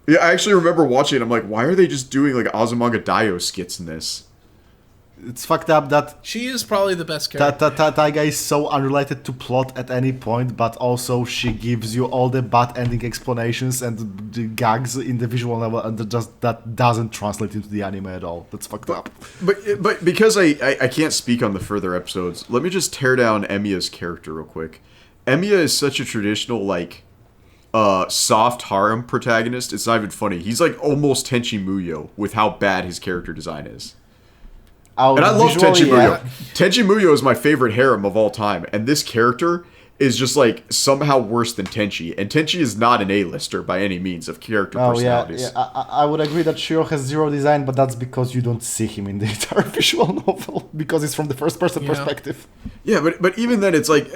Yeah, I actually remember watching it. I'm like, why are they just doing like Azumanga Daioh skits in this? It's fucked up that she is probably the best character. Taiga is so unrelated to plot at any point, but also she gives you all the bad ending explanations and the gags in the visual level, and that doesn't translate into the anime at all. That's fucked up. But because I can't speak on the further episodes, let me just tear down Emiya's character real quick. Emiya is such a traditional like soft harem protagonist. It's not even funny. He's like almost Tenchi Muyo with how bad his character design is. And I love Tenchi Muyo. Tenchi Muyo is my favorite harem of all time, and this character is just like somehow worse than Tenchi. And Tenchi is not an A-lister by any means of character personalities. Yeah. I would agree that Shiro has zero design, but that's because you don't see him in the entire visual novel because it's from the first-person perspective. Yeah, but even then, it's like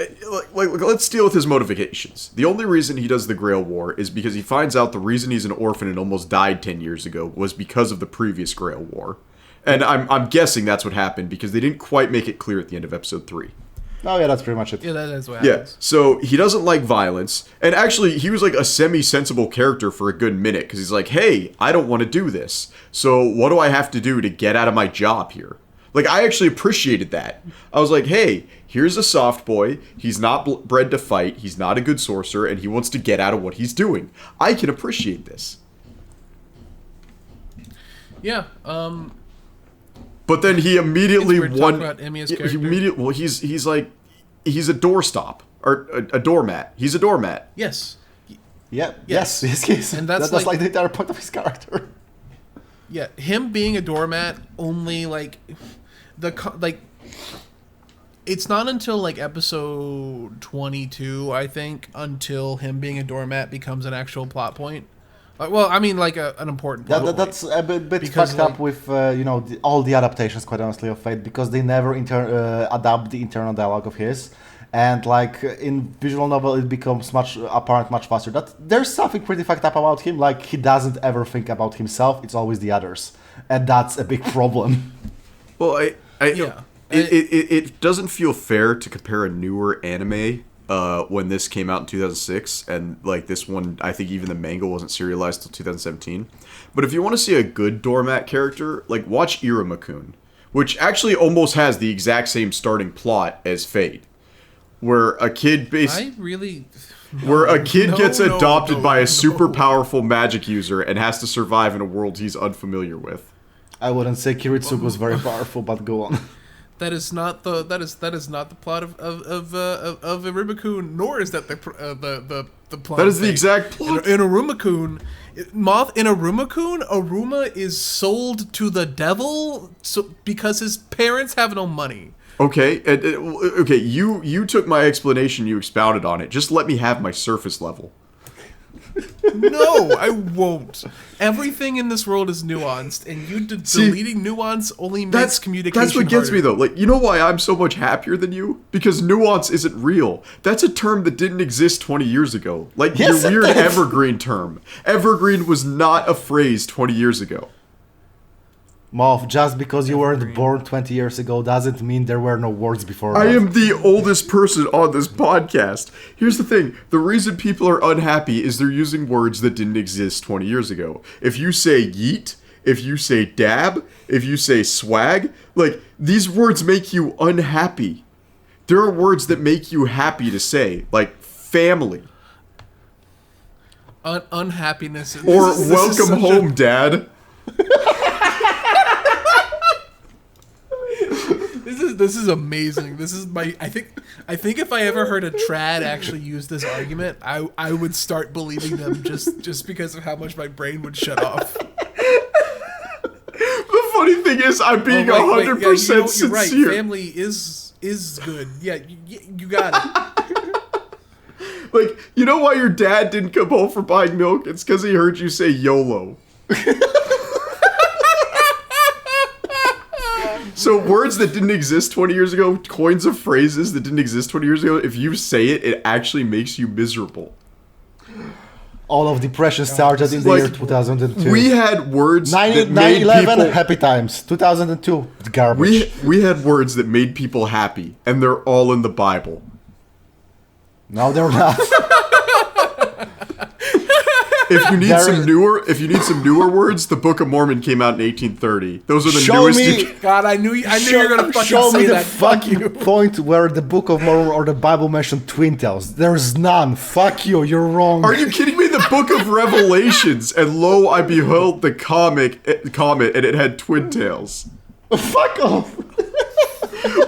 let's deal with his motivations. The only reason he does the Grail War is because he finds out the reason he's an orphan and almost died 10 years ago was because of the previous Grail War. And I'm guessing that's what happened because they didn't quite make it clear at the end of episode 3. Oh yeah, that's pretty much it. Yeah, that's what happens. Yeah, so he doesn't like violence. And actually, he was like a semi-sensible character for a good minute because he's like, hey, I don't want to do this. So what do I have to do to get out of my job here? Like, I actually appreciated that. I was like, hey, here's a soft boy. He's not bred to fight. He's not a good sorcerer, and he wants to get out of what he's doing. I can appreciate this. Yeah. But then he immediately won. About Emiya's character. He's a doorstop or a doormat. He's a doormat. Yes. Yeah. Yes. And that's like the entire point of his character. Yeah, him being a doormat only it's not until like episode 22, I think, until him being a doormat becomes an actual plot point. Well, I mean, like an important plot point. That's a bit fucked up with all the adaptations, quite honestly, of Fate, because they never adapt the internal dialogue of his. And like in visual novel, it becomes much apparent much faster. That there's something pretty fucked up about him. Like he doesn't ever think about himself. It's always the others, and that's a big problem. Well, it doesn't feel fair to compare a newer anime when this came out in 2006, and like this one, I think even the manga wasn't serialized till 2017. But if you want to see a good doormat character, like watch Iruma-kun, which actually almost has the exact same starting plot as Fate. Where a kid gets adopted by a super powerful magic user and has to survive in a world he's unfamiliar with. I wouldn't say Kiritsugu was very powerful, but go on. That is not the plot of Iruma-kun, nor is that the plot. That is the exact plot. In Iruma-kun, Aruma is sold to the devil because his parents have no money. Okay, okay. You took my explanation. You expounded on it. Just let me have my surface level. No, I won't. Everything in this world is nuanced, and deleting nuance only makes communication That's what gets harder. me, though. Like, you know why I'm so much happier than you? Because nuance isn't real. That's a term that didn't exist 20 years ago. Like, yes, your weird evergreen term. Evergreen was not a phrase 20 years ago. Moth, just because you weren't born 20 years ago doesn't mean there were no words before that. I am the oldest person on this podcast. Here's the thing. The reason people are unhappy is they're using words that didn't exist 20 years ago. If you say yeet, if you say dab, if you say swag, like, these words make you unhappy. There are words that make you happy to say, like family. Unhappiness. Or welcome home, Dad. This is amazing. This is I think if I ever heard a trad actually use this argument, I would start believing them just because of how much my brain would shut off. The funny thing is, I'm being 100% sincere. You're right. Family is good. Yeah, you got it. Like, you know why your dad didn't come home for buying milk? It's because he heard you say YOLO. So words that didn't exist 20 years ago, coins of phrases that didn't exist 20 years ago, if you say it, it actually makes you miserable. All of depression started in the year 2002. We had words that made 9/11, people... happy times. 2002, garbage. We had words that made people happy, and they're all in the Bible. No, they're not. If you need some newer words, the Book of Mormon came out in 1830. Those are the newest. God, I knew you were gonna fucking show say me the that. Fuck you. point where the Book of Mormon or the Bible mentioned twin tails. There's none. Fuck you. You're wrong. Are you kidding me? The Book of Revelations, and lo, I beheld the comet, and it had twin tails. Fuck off.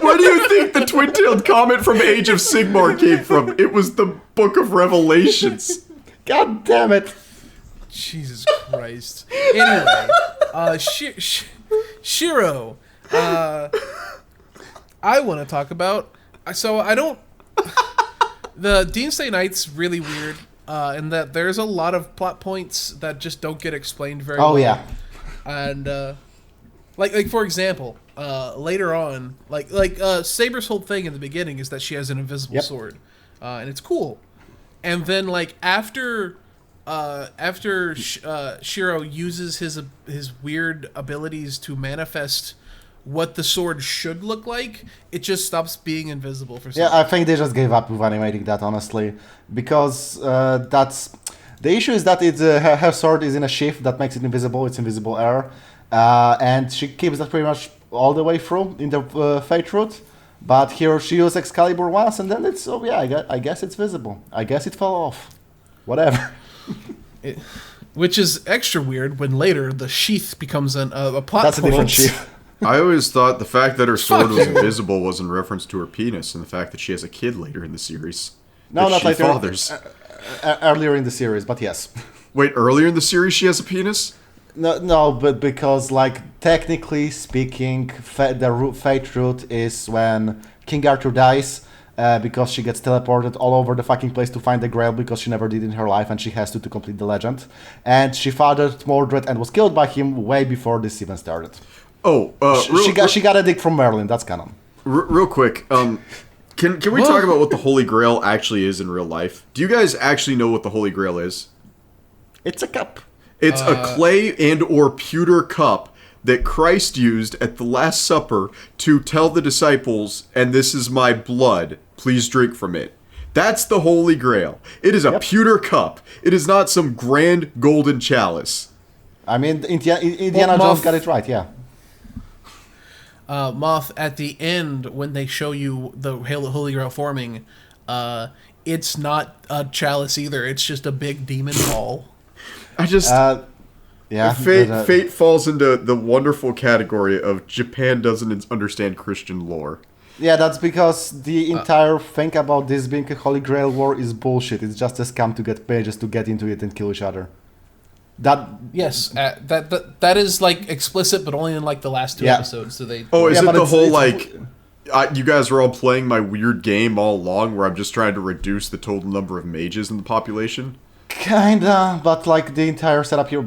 Where do you think the twin-tailed comet from Age of Sigmar came from? It was the Book of Revelations. God damn it. Jesus Christ. Anyway, Shiro. I want to talk about. So I don't. The Deen Stay Night's really weird, in that there's a lot of plot points that just don't get explained very well. Oh yeah. And like for example, later on, Saber's whole thing in the beginning is that she has an invisible sword, and it's cool. And then like after Shiro uses his weird abilities to manifest what the sword should look like, it just stops being invisible for some reason. I think they just gave up with animating that, honestly, because that's the issue is that her sword is in a sheath that makes it invisible. It's invisible air, and she keeps that pretty much all the way through in the Fate route. But here she used Excalibur once, and then it's I guess it's visible. I guess it fell off. Whatever. Which is extra weird when later the sheath becomes a plot. That's a different sheath. I always thought the fact that her sword was invisible was in reference to her penis, and the fact that she has a kid later in the series. No, not later. Fathers. Earlier in the series, but yes. Wait, earlier in the series she has a penis? No, but because, like, technically speaking, the Fate route is when King Arthur dies, because she gets teleported all over the fucking place to find the Grail because she never did in her life, and she has to complete the legend. And she fathered Mordred and was killed by him way before this even started. Oh, she got a dick from Merlin. That's canon. Real quick, can we talk about what the Holy Grail actually is in real life? Do you guys actually know what the Holy Grail is? It's a cup. It's a clay and or pewter cup that Christ used at the Last Supper to tell the disciples, and this is my blood, please drink from it. That's the Holy Grail. It is a pewter cup. It is not some grand golden chalice. I mean, Indiana Jones got it right, yeah. Moth, at the end, when they show you the Holy Grail forming, it's not a chalice either. It's just a big demon ball. I just... Fate falls into the wonderful category of Japan doesn't understand Christian lore. Yeah, that's because the entire thing about this being a Holy Grail war is bullshit. It's just a scam to get pages to get into it and kill each other. Yes, that is like explicit, but only in like the last 2 episodes. So they. Oh, is it the whole like? You guys are all playing my weird game all along, where I'm just trying to reduce the total number of mages in the population. Kinda, but like the entire setup here,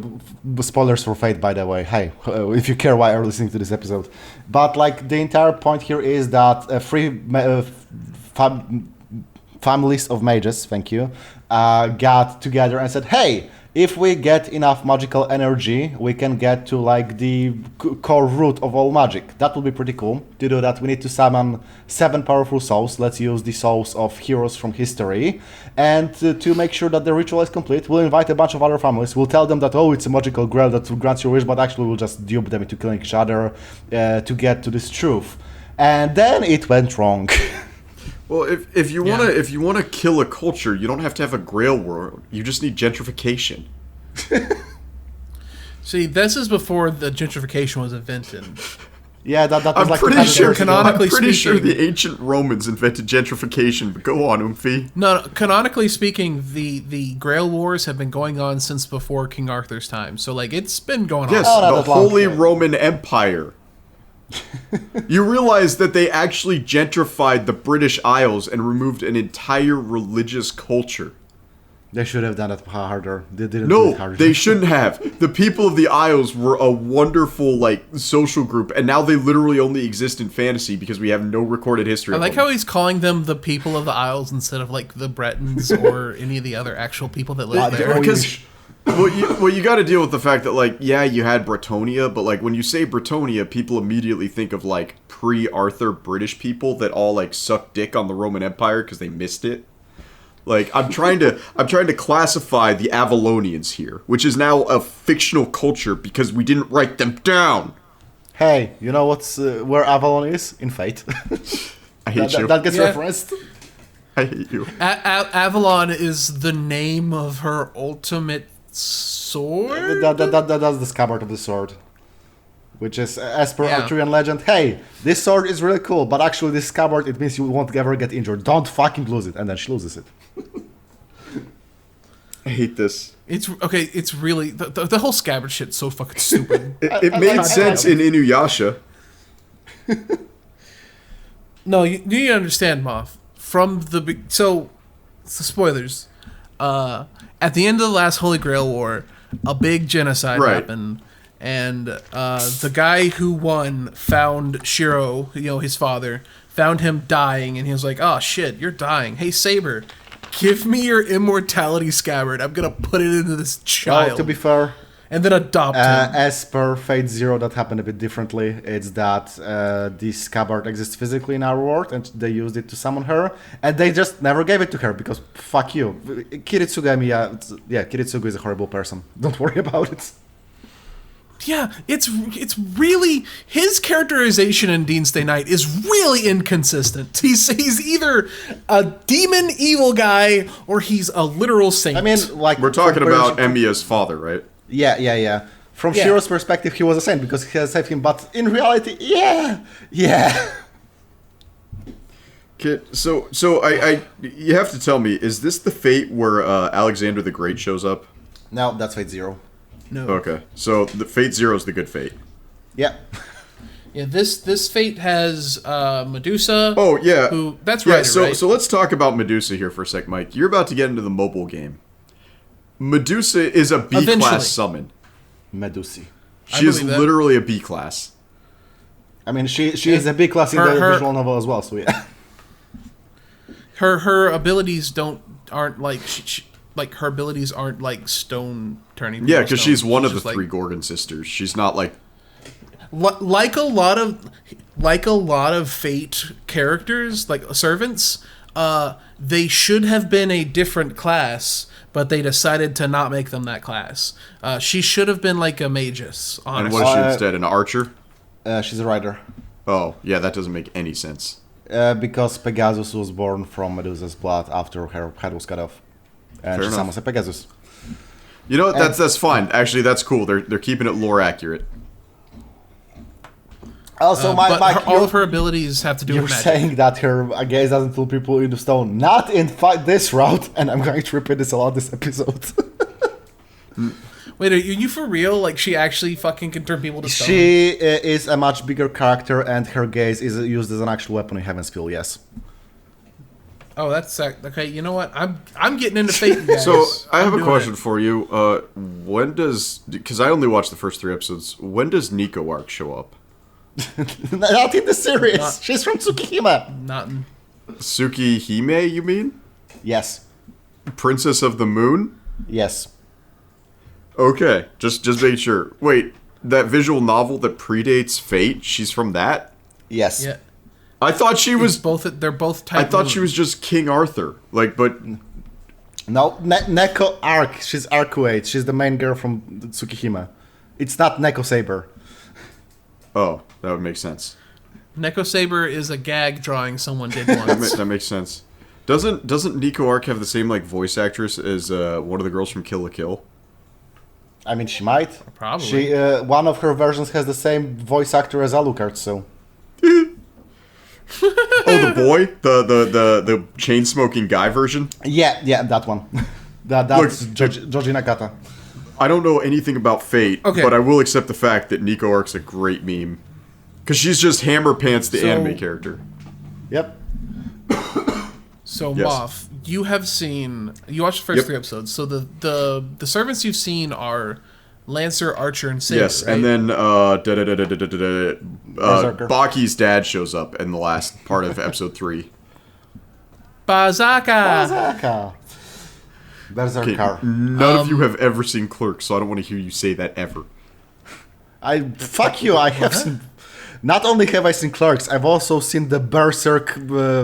spoilers for Fate, by the way. Hey, if you care why you're listening to this episode, but like the entire point here is that families of mages, thank you, got together and said, hey, if we get enough magical energy, we can get to like the core root of all magic. That would be pretty cool. To do that, we need to summon 7 powerful souls. Let's use the souls of heroes from history. And to make sure that the ritual is complete, we'll invite a bunch of other families. We'll tell them that, oh, it's a magical grail that grants your wish, but actually we'll just dupe them into killing each other to get to this truth. And then it went wrong. Well, if you wanna kill a culture, you don't have to have a grail world. You just need gentrification. See, this is before the gentrification was invented. Yeah, that was I'm like pretty sure. Canonically I'm pretty speaking, sure the ancient Romans invented gentrification. But go on, Oomphy. No, canonically speaking, the Grail Wars have been going on since before King Arthur's time. So like it's been going on. Yes, the Holy Roman Empire. You realize that they actually gentrified the British Isles and removed an entire religious culture. They should have done it harder. They didn't do it harder. They shouldn't have. The people of the Isles were a wonderful like social group, and now they literally only exist in fantasy because we have no recorded history. I of like them. how he's calling them the people of the Isles instead of like the Bretons or any of the other actual people that live there. Because you got to deal with the fact that like you had Bretonia, but like when you say Bretonia, people immediately think of like pre-Arthur British people that all like suck dick on the Roman Empire because they missed it. Like I'm trying to classify the Avalonians here, which is now a fictional culture because we didn't write them down. Hey, you know what's where Avalon is in Fate? I hate you. That gets referenced. I hate you. Avalon is the name of her ultimate sword. That's the scabbard of the sword, which is as per Arthurian legend. Hey, this sword is really cool, but actually this scabbard, it means you won't ever get injured. Don't fucking lose it, and then she loses it. I hate this. It's okay. It's really the whole scabbard shit's so fucking stupid. It made sense in Inuyasha. No, you need to understand, Moth. From the spoilers. At the end of the last Holy Grail War, a big genocide happened, and the guy who won found Shiro, his father, found him dying, and he was like, "Oh shit, you're dying. Hey Saber, give me your immortality scabbard. I'm gonna put it into this child." Well, to be fair, and then adopt him. As per Fate Zero, that happened a bit differently. It's that this scabbard exists physically in our world, and they used it to summon her, and they just never gave it to her because fuck you. Kiritsugu is a horrible person. Don't worry about it. Yeah, it's really his characterization in Deen Stay Night is really inconsistent. He's either a demon evil guy or he's a literal saint. I mean, like we're talking about Emiya's father, right? Yeah. From Shiro's perspective, he was a saint because he has saved him. But in reality, yeah. Okay, so I you have to tell me, is this the Fate where Alexander the Great shows up? No, that's Fate Zero. No. Okay, so the Fate Zero is the good Fate. Yeah. Yeah, this Fate has Medusa. Oh yeah, that's right. So let's talk about Medusa here for a sec, Mike. You're about to get into the mobile game. Medusa is a B-class summon. Medusa. She is literally a B-class. I mean, she is a B-class in the visual novel as well. So yeah. Her abilities aren't like like her abilities aren't like stone turning. Yeah, because she's one of the three Gorgon sisters. She's not like a lot of Fate characters, like servants. They should have been a different class, but they decided to not make them that class. She should have been like a magus. Honestly. And what is she instead? An archer? She's a rider. Oh, yeah, that doesn't make any sense. Because Pegasus was born from Medusa's blood after her head was cut off. And she summons a Pegasus. You know what? That's fine. Actually, that's cool. They're keeping it lore accurate. Also, all of her abilities have to do with magic. You're saying that her gaze doesn't turn people into stone. Not in this route, and I'm going to repeat this a lot this episode. Wait, are you for real? Like, she actually fucking can turn people to stone? She is a much bigger character, and her gaze is used as an actual weapon in Heaven's Feel, yes. Oh, that's okay. You know what? I'm getting into Fate, guys. So I have a question for you. When does? Because I only watched the first 3 episodes. When does Nico Arc show up? Not in the series. She's from Tsukihime. Not in... Tsukihime, you mean? Yes. Princess of the Moon? Yes. Okay, just making sure. Wait, that visual novel that predates Fate, she's from that? Yes. Yeah. I thought she was both. They're both type. I thought she was just King Arthur. Like, but no, Neko Arc. She's Arcuate. She's the main girl from Tsukihime. It's not Neko Saber. Oh, that would make sense. Neko Saber is a gag drawing someone did once. That makes sense. Doesn't Nico Arc have the same like voice actress as one of the girls from Kill la Kill? I mean, she might. Probably. She one of her versions has the same voice actor as Alucard, so. Oh, the boy, the chain smoking guy version. Yeah, that one. That's Joji Nakata. I don't know anything about Fate, but I will accept the fact that Nico Arc's a great meme because she's just Hammer Pants, the anime character. Yep. So yes. Moth, you watched the first 3 episodes. So the servants you've seen are Lancer, Archer, and Saber. Yes, right? and then Baki's dad shows up in the last part of episode 3. Bazaka. Berserker. None of you have ever seen Clerks, so I don't want to hear you say that ever. Fuck you. I have seen. Not only have I seen Clerks, I've also seen the Berserk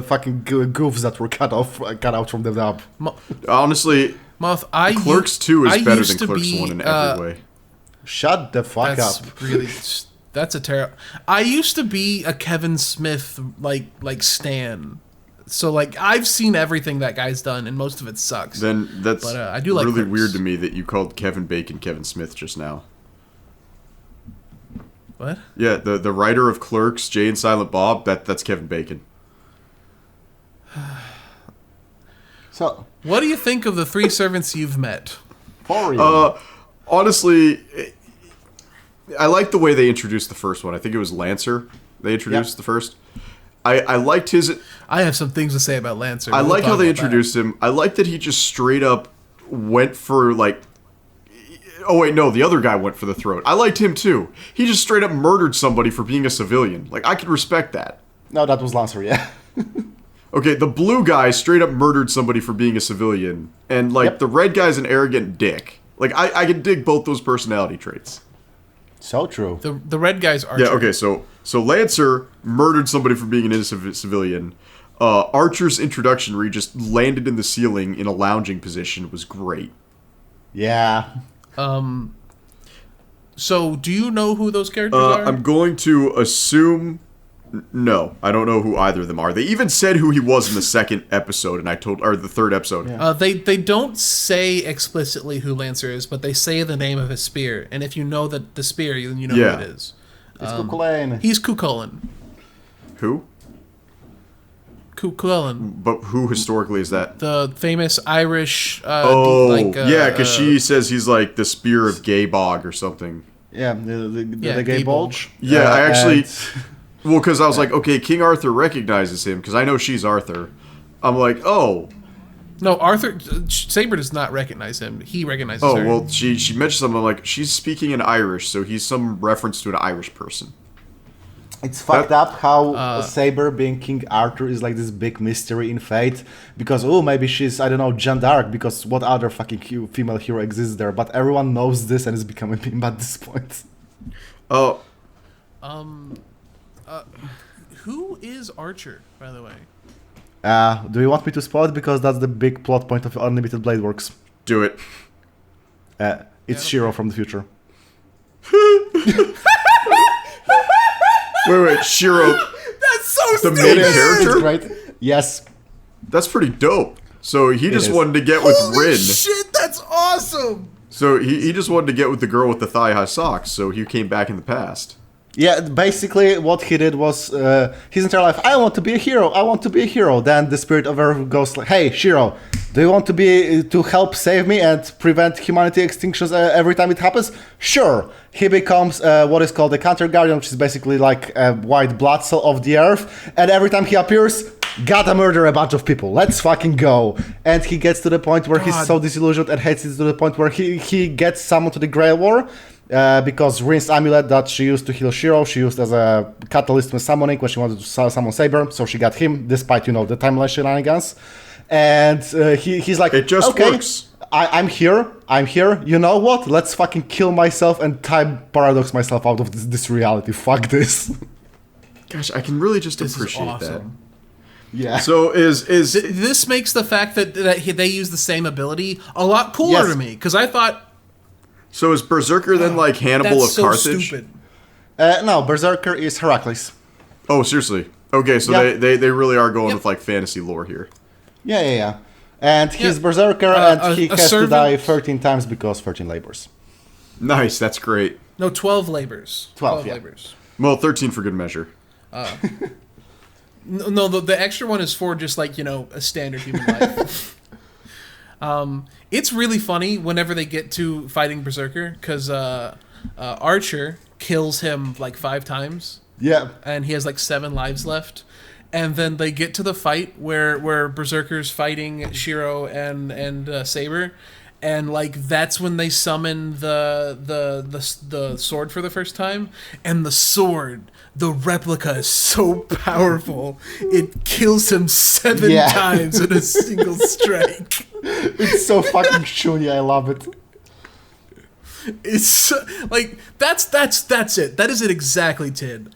fucking goofs that were cut out from the dub. Honestly, Moth, Clerks 2 is better than Clerks 1 in every way. Shut the fuck up. That's a terrible. I used to be a Kevin Smith like stan. So like I've seen everything that guy's done, and most of it sucks. Then that's I do like really Clerks. weird to me that you called Kevin Bacon Kevin Smith just now. What? Yeah, the writer of Clerks, Jay and Silent Bob, that's Kevin Bacon. So, what do you think of the 3 servants you've met? Honestly, I like the way they introduced the first one. I think it was Lancer they introduced the first. I liked his... I have some things to say about Lancer. I like how they introduced him. I like that he just straight up went for, like... Oh, wait, no, the other guy went for the throat. I liked him, too. He just straight up murdered somebody for being a civilian. Like, I could respect that. No, that was Lancer, yeah. Okay, the blue guy straight up murdered somebody for being a civilian. And, like, the red guy's an arrogant dick. Like, I can dig both those personality traits. So true. The red guy's Archer. Yeah, okay, so Lancer murdered somebody for being an innocent civilian. Archer's introduction, where he just landed in the ceiling in a lounging position, was great. Yeah. So, do you know who those characters are? I'm going to assume... No, I don't know who either of them are. They even said who he was in the second episode, or the third episode. Yeah. They don't say explicitly who Lancer is, but they say the name of his spear. And if you know the spear, then you know who it is. It's Cuchulainn. He's Cuchulainn. Who? Cuchulainn. But who historically is that? The famous Irish... yeah, because she says he's like the spear of Gaybog or something. Yeah, the Gay Bulge. Yeah, I actually... Well, because I was like, okay, King Arthur recognizes him, because I know she's Arthur. I'm like, oh. No, Arthur... Saber does not recognize him. He recognizes her. Oh, well, she mentioned something like, she's speaking in Irish, so he's some reference to an Irish person. It's fucked up how Saber being King Arthur is like this big mystery in Fate, because, maybe she's, I don't know, Jeanne d'Arc, because what other fucking female hero exists there? But everyone knows this and it's becoming a meme at this point. Oh. Who is Archer, by the way? Do you want me to spoil it? Because that's the big plot point of Unlimited Blade Works. Do it. It's Shiro from the future. Wait, Shiro. That's so the stupid. main character? Right? Yes. That's pretty dope. So he just wanted to get with Holy Rin. Shit, that's awesome. So he just wanted to get with the girl with the thigh-high socks, so he came back in the past. Yeah, basically what he did was his entire life, I want to be a hero, I want to be a hero. Then the spirit of Earth goes like, hey, Shiro, do you want to help save me and prevent humanity extinctions every time it happens? Sure. He becomes what is called the Counter Guardian, which is basically like a white blood cell of the Earth. And every time he appears, gotta murder a bunch of people. Let's fucking go. And he gets to the point where he's so disillusioned and hates it to the point where he gets summoned to the Grail War. Because Rin's amulet that she used to heal Shiro, she used as a catalyst when summoning when she wanted to summon Saber, so she got him, despite, the timeline shenanigans. And he's like, it just works. I'm here, you know what? Let's fucking kill myself and time paradox myself out of this reality. Fuck this. Gosh, I can really just appreciate that. Yeah. So this makes the fact that they use the same ability a lot cooler to me, because I thought... So is Berserker then like Hannibal of Carthage? Stupid. No, Berserker is Heracles. Oh, seriously? Okay, so they really are going with like fantasy lore here. Yeah. And he's Berserker, and he has to die 13 times because 13 labors. Nice, that's great. No, 12 labors. 12 labors. Well, 13 for good measure. No, the extra one is for just like, a standard human life. It's really funny whenever they get to fighting Berserker, because Archer kills him like 5 times. Yeah. And he has like 7 lives left. And then they get to the fight where Berserker's fighting Shiro and Saber. And like that's when they summon the sword for the first time. And the sword, the replica, is so powerful. It kills him 7 times in a single strike. It's so fucking shoony. I love it. It's like that's it. That is it exactly, Tid.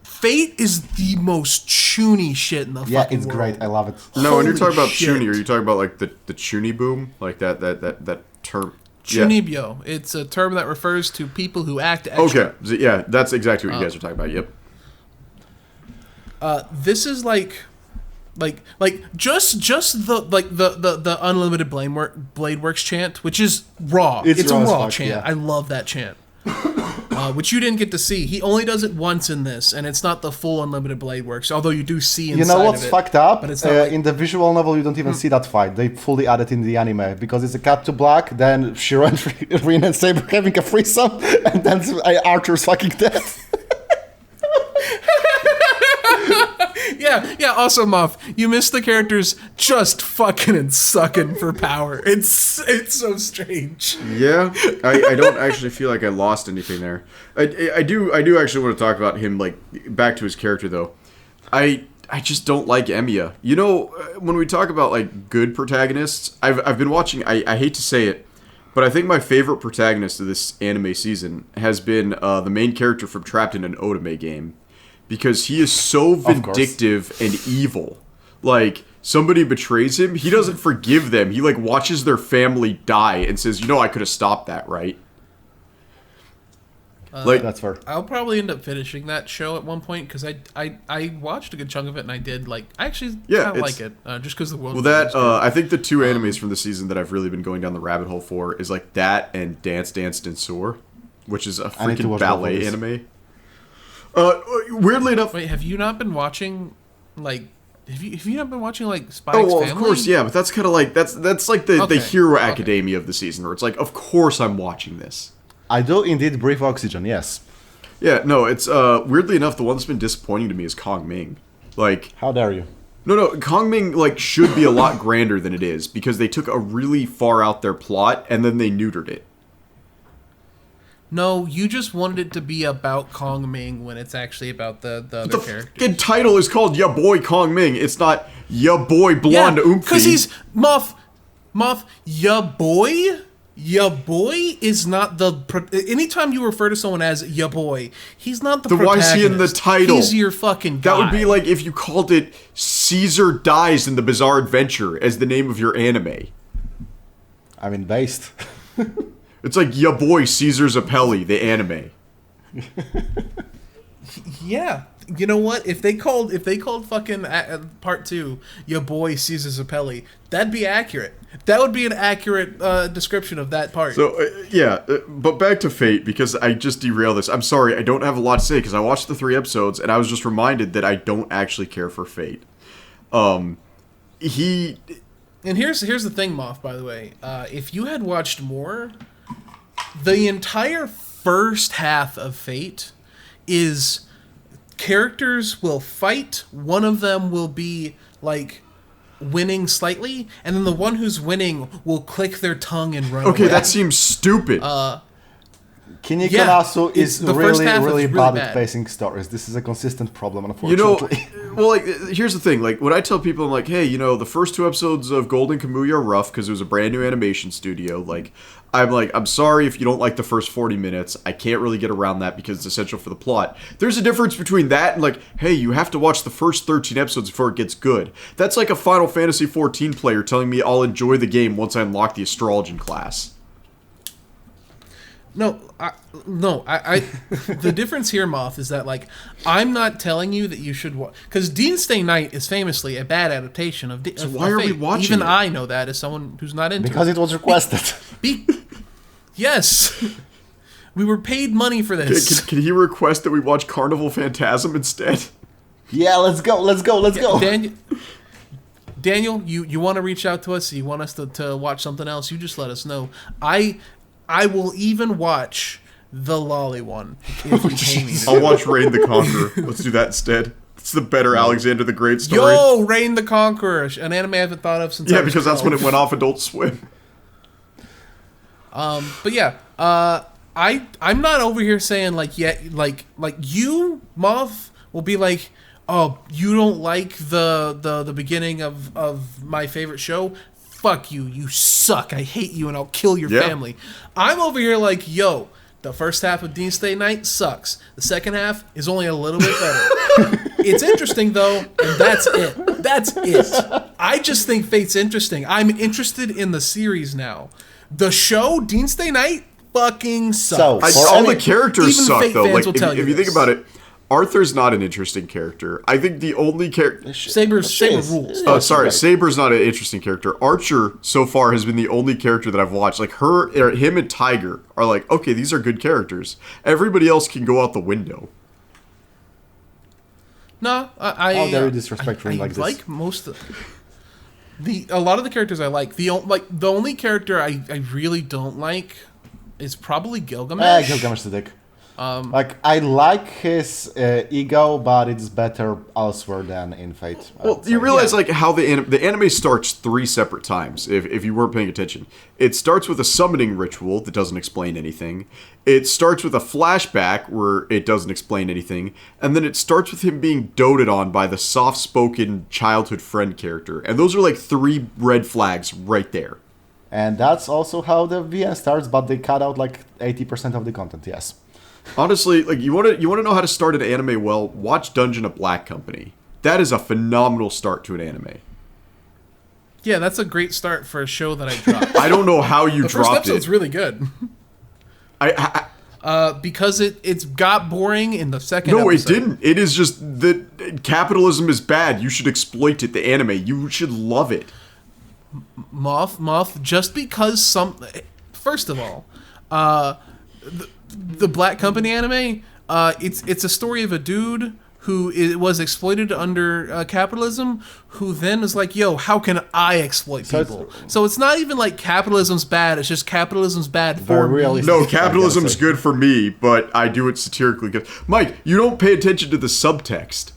Fate is the most chuny shit in the fucking world. Yeah, it's great. I love it. No, when you're talking about chuny, are you talking about like the chuny boom, like that term? Chunibyo. Yeah. It's a term that refers to people who act extra. Okay, yeah, that's exactly what you guys are talking about. Yep. This is like just the unlimited blade works chant, which is raw. It's a raw chant. Yeah. I love that chant. Which you didn't get to see. He only does it once in this, and it's not the full unlimited blade works. Although you do see inside. You know what's fucked up? But it's not in the visual novel, you don't even see that fight. They fully add it in the anime because it's a cut to black. Then Shiro and Rin and Saber having a threesome, and then Archer's fucking dead. Yeah. Also, Muff, you missed the characters just fucking and sucking for power. It's so strange. Yeah, I don't actually feel like I lost anything there. I do actually want to talk about him, like, back to his character though. I just don't like Emiya. When we talk about like good protagonists, I've been watching. I hate to say it, but I think my favorite protagonist of this anime season has been the main character from Trapped in an Otome game. Because he is so vindictive and evil. Like, somebody betrays him, he doesn't forgive them. He, like, watches their family die and says, I could have stopped that, right? That's fair. I'll probably end up finishing that show at one point because I watched a good chunk of it and I did I actually kind of like it just because the world. Well, that I think the two animes from the season that I've really been going down the rabbit hole for is like that and Dance Dance Danseur, which is a freaking ballet anime. Weirdly enough, wait, have you not been watching Have you not been watching Spy X Family? Oh, well, of course, yeah, but that's kind of like that's like the Hero Academia of the season, where it's like, of course I'm watching this. I do indeed breathe oxygen, yes. Yeah, no, it's weirdly enough, the one that's been disappointing to me is Kong Ming. How dare you? No, Kong Ming should be a lot grander than it is because they took a really far out their plot and then they neutered it. No, you just wanted it to be about Kong Ming when it's actually about the other characters. The title is called Ya Boy Kong Ming. It's not Ya Boy Blonde Oomphy. Because he's Moth, Ya Boy. Ya boy is not the. Anytime you refer to someone as ya boy, he's not the protagonist. Why is he in the title? He's your fucking guy. That would be like if you called it Caesar Dies in the Bizarre Adventure as the name of your anime. I mean, based. It's like ya boy Caesar Zappelli, the anime. Yeah. You know what? If they called fucking part 2 your boy Caesar Zappelli, that'd be accurate. That would be an accurate description of that part. So but back to Fate, because I just derailed this. I'm sorry, I don't have a lot to say because I watched the 3 episodes and I was just reminded that I don't actually care for Fate. And here's the thing, Moth. By the way, if you had watched more, the entire first half of Fate is. Characters will fight. One of them will be winning slightly, and then the one who's winning will click their tongue and run away. That seems stupid. Kinnikunasu is really bad at pacing stories. This is a consistent problem, unfortunately. Here's the thing. When I tell people, I'm like, hey, the first 2 episodes of Golden Kamuy are rough because it was a brand new animation studio. I'm sorry if you don't like the first 40 minutes. I can't really get around that because it's essential for the plot. There's a difference between that and hey, you have to watch the first 13 episodes before it gets good. That's like a Final Fantasy XIV player telling me I'll enjoy the game once I unlock the astrology class. No, the difference here, Moth, is that I'm not telling you that you should watch, because Deen Stay Night is famously a bad adaptation of. So why are we watching? Even I know that as someone who's not into because it was requested. Yes, we were paid money for this. Can he request that we watch Carnival Phantasm instead? Yeah, let's go. Daniel, you want to reach out to us? You want us to watch something else? You just let us know. I will even watch the Lolly one if you pay me. I'll watch Reign the Conqueror. Let's do that instead. It's the better Alexander the Great story. Yo, Reign the Conqueror, an anime I haven't thought of since. Yeah, because that's when it went off Adult Swim. But yeah, I'm not over here saying you, Moth, will be like, oh, you don't like the beginning of my favorite show. Fuck you, you suck, I hate you, and I'll kill your family. I'm over here yo, the first half of Deen Stay Night sucks. The second half is only a little bit better. It's interesting, though, and that's it. I just think Fate's interesting. I'm interested in the series now. The show, Deen Stay Night, fucking sucks. All the characters suck, Fate though. Fans will tell if you think about it, Arthur's not an interesting character. I think the only character... Saber rules. Oh, sorry. Saber's not an interesting character. Archer, so far, has been the only character that I've watched. Him and Tiger are okay, these are good characters. Everybody else can go out the window. No, How very disrespectful like this. I like most of... A lot of the characters I like. The only character I really don't like is probably Gilgamesh. Gilgamesh the dick. I like his ego, but it's better elsewhere than in Fate. Well, you realize how the anime starts 3 separate times. If you weren't paying attention, it starts with a summoning ritual that doesn't explain anything. It starts with a flashback where it doesn't explain anything, and then it starts with him being doted on by the soft-spoken childhood friend character. And those are 3 red flags right there. And that's also how the VN starts, but they cut out 80% of the content. Yes. Honestly, you want to know how to start an anime well, watch Dungeon of Black Company. That is a phenomenal start to an anime. Yeah, that's a great start for a show that I dropped. I don't know how you dropped it. The first episode's really good. because it's got boring in the second No, episode. it didn't. It is just that capitalism is bad. You should exploit it, the anime. You should love it. Moth, just because first of all, the Black Company anime, it's a story of a dude who was exploited under capitalism, who then is like, yo, how can I exploit people? So it's not even like capitalism's bad, it's just capitalism's bad for me. No, capitalism's good for me, but I do it satirically good. Mike, you don't pay attention to the subtext.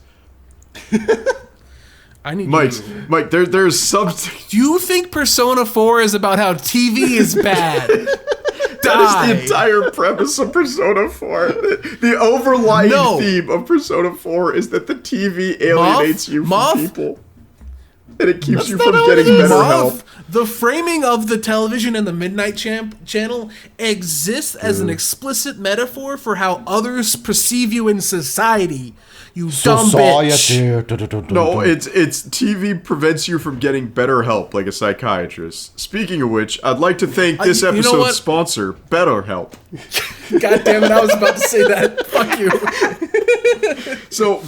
I need Mike, there's subtext. Do you think Persona 4 is about how TV is bad? That is the entire premise of Persona 4. The overlying theme of Persona 4 is that the TV alienates you from people. And it keeps you from getting better help. The framing of the television and the Midnight Channel exists as an explicit metaphor for how others perceive you in society. You dumb bitch. No, it's TV prevents you from getting better help like a psychiatrist. Speaking of which, I'd like to thank this episode's sponsor, BetterHelp. God damn it, I was about to say that. Fuck you. So,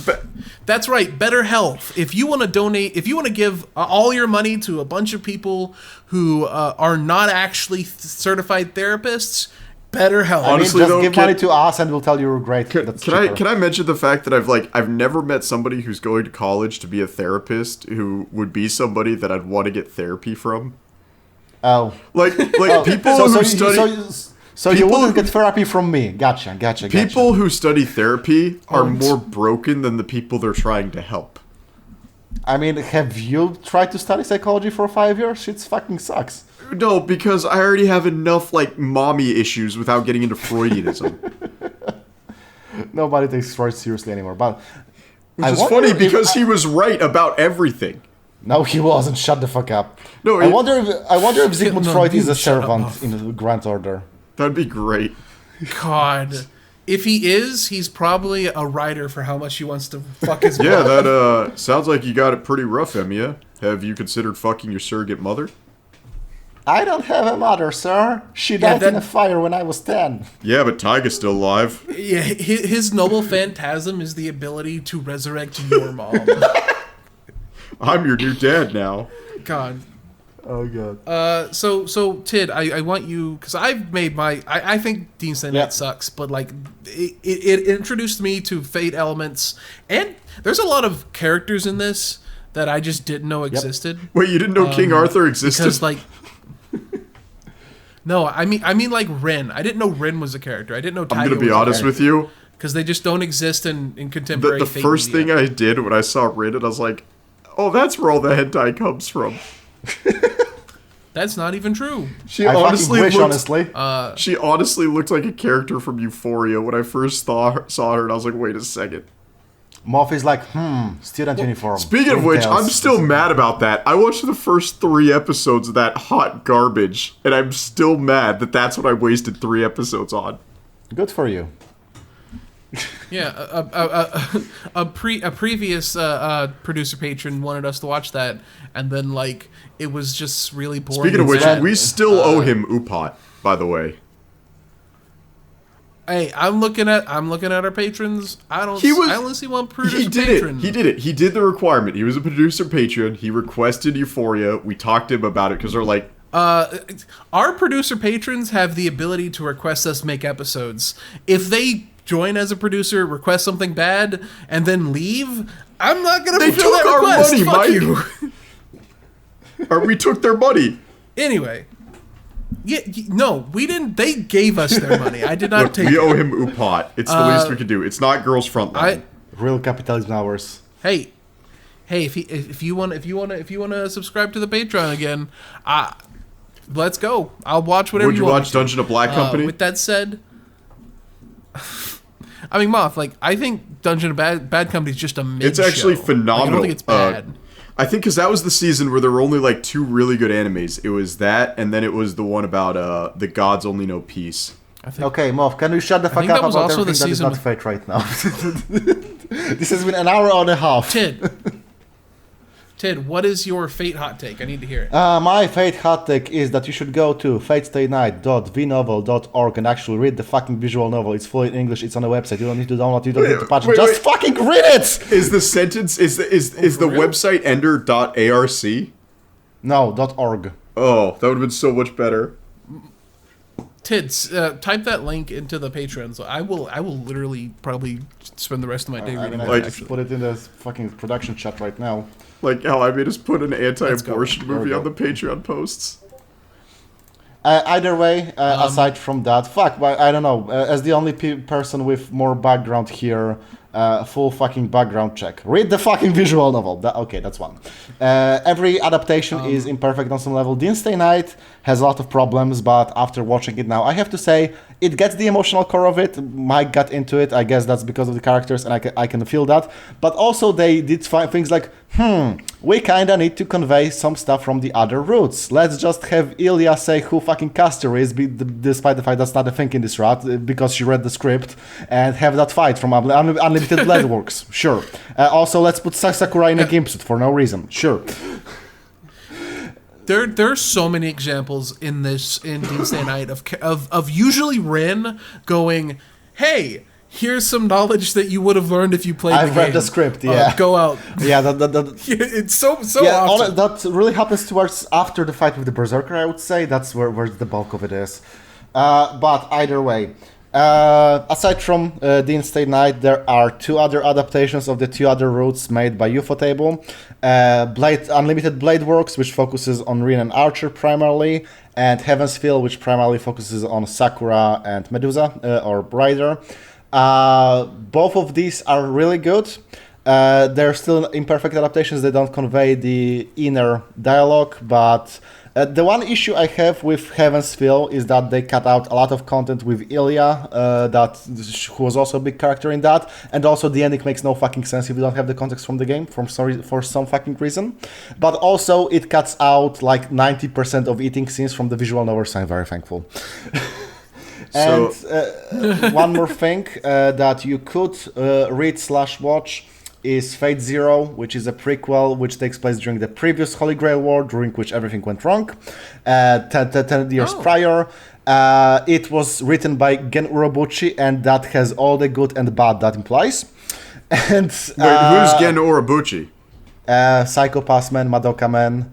that's right, BetterHelp. If you want to donate, if you want to give all your money to a bunch of people who are not actually certified therapists, BetterHelp. Honestly, just give money to us and we'll tell you we're great. Can I mention the fact that I've never met somebody who's going to college to be a therapist who would be somebody that I'd want to get therapy from? Oh. Like people who study... So you wouldn't get therapy from me. Gotcha. People who study therapy are more broken than the people they're trying to help. I mean, have you tried to study psychology for 5 years? It fucking sucks. No, because I already have enough, mommy issues without getting into Freudianism. Nobody takes Freud seriously anymore, but... Which is funny, because he was right about everything. No, he wasn't. Shut the fuck up. No, I wonder if Sigmund Freud is a servant in the Grand Order. That'd be great. God. If he is, he's probably a writer for how much he wants to fuck his mom. Yeah, that sounds like you got it pretty rough, Emiya. Have you considered fucking your surrogate mother? I don't have a mother, sir. She died in a fire when I was 10. Yeah, but Taiga's still alive. Yeah, his noble phantasm is the ability to resurrect your mom. I'm your new dad now. God. Oh, God. So Tid, I want you, because I've made I think Deen Stay Night sucks, but it introduced me to Fate elements, and there's a lot of characters in this that I just didn't know existed. Wait, you didn't know King Arthur existed? Because no, I mean like Rin. I didn't know Rin was a character. I didn't know Taiga I'm going to be honest with you. Because they just don't exist in contemporary The first thing I did when I saw Rin, and I was like, oh, that's where all the hentai comes from. That's not even true. She honestly looked like a character from Euphoria when I first saw her, and I was like, wait a second. Moff is like, student uniform. Speaking of which, I'm still mad about that. I watched the first 3 episodes of that hot garbage, and I'm still mad that that's what I wasted 3 episodes on. Good for you. Yeah, a previous producer patron wanted us to watch that, and then it was just really boring. Speaking of which, we still owe him Upat, by the way. Hey, I'm looking at our patrons. I only see one producer patron. He did it. He did the requirement. He was a producer patron. He requested Euphoria. We talked to him about it because they're like, our producer patrons have the ability to request us make episodes. If they join as a producer, request something bad, and then leave, I'm not gonna fulfill that request. They took our money, Fuck Mike. Or we took their money. Anyway. Yeah, no, we didn't. They gave us their money. I did not take. We owe him Upat. It's the least we could do. It's not Girls Frontline. Real capitalism hours. Hey, if you want to subscribe to the Patreon again, let's go. I'll watch whatever. Would you watch Dungeon of Black Company? With that said, I mean, Moth. I think Dungeon of Bad Company is just a mid. It's actually phenomenal. I don't think it's bad. I think because that was the season where there were only 2 really good animes. It was that, and then it was the one about the gods only know peace. Okay, Moff, can you shut the fuck up about everything that is not Fate right now? This has been an hour and a half. Tid, Tid, what is your Fate hot take? I need to hear it. My Fate hot take is that you should go to fatestaynight.vnovel.org and actually read the fucking visual novel. It's fully in English. It's on the website. You don't need to download. You don't need to patch it. Just fucking read it. Is the sentence is the website ender.arc? No, .org. Oh, that would have been so much better. Tids, type that link into the Patreon. So I will literally probably spend the rest of my day reading I just put it in the fucking production chat right now. Like how I made us put an anti-abortion movie on the Patreon posts. Either way, aside from that, but I don't know. As the only person with more background here, full fucking background check. Read the fucking visual novel. Okay, that's one. Every adaptation is imperfect on some level. Deen Stay Night has a lot of problems, but after watching it now, I have to say, it gets the emotional core of it. Mike got into it. I guess that's because of the characters, and I can feel that. But also they did things like, we kinda need to convey some stuff from the other roots. Let's just have Ilya say who fucking Castor is, despite the fact that's not a thing in this route, because she read the script, and have that fight from Unlimited Blade Works. Sure. Also, let's put Sakura in a gimp suit for no reason. Sure. There's so many examples in Deen Stay Night of usually Rin going, hey, here's some knowledge that you would have learned if you played the game. I've read the script, yeah. Go out. Yeah, it's so yeah, often. that really happens towards after the fight with the Berserker, I would say. That's where the bulk of it is. But either way, aside from Deen Stay Night, there are two other adaptations of the two other routes made by Ufotable. Unlimited Blade Works, which focuses on Rin and Archer primarily, and Heaven's Feel, which primarily focuses on Sakura and Medusa, or Rider. Both of these are really good. They're still imperfect adaptations. They don't convey the inner dialogue, but the one issue I have with Heaven's Feel is that they cut out a lot of content with Ilya, who was also a big character in that, and also the ending makes no fucking sense if you don't have the context from the game for some fucking reason. But also it cuts out like 90% of eating scenes from the visual novel, so I'm very thankful. And one more thing that you could read/watch is Fate Zero, which is a prequel which takes place during the previous Holy Grail War, during which everything went wrong, 10 years prior. It was written by Gen Urobuchi, and that has all the good and bad that implies. And who's Gen Urobuchi? Psychopath Man, Madoka Man,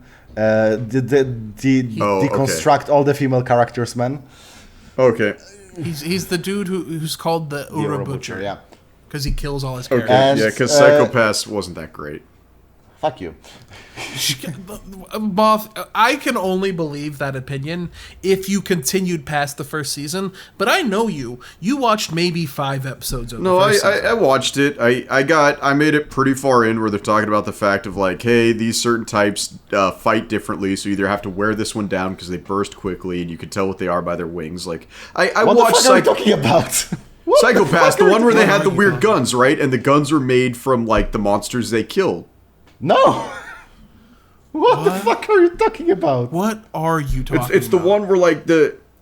deconstruct all the female characters, man. Okay. He's the dude who's called the Urobuchi. Yeah. Because he kills all his characters. Okay, yeah, because Psychopaths wasn't that great. Fuck you. Both, I can only believe that opinion if you continued past the first season, but I know you. You watched maybe 5 episodes of the first season. I watched it. I made it pretty far in where they're talking about the fact of like, hey, these certain types fight differently, so you either have to wear this one down because they burst quickly and you can tell what they are by their wings. Like, I what watched the fuck are you talking about? Psychopaths, the one where they had the weird guns, right? And the guns were made from like the monsters they killed. No. What the fuck are you talking about? What are you talking about? It's the one where like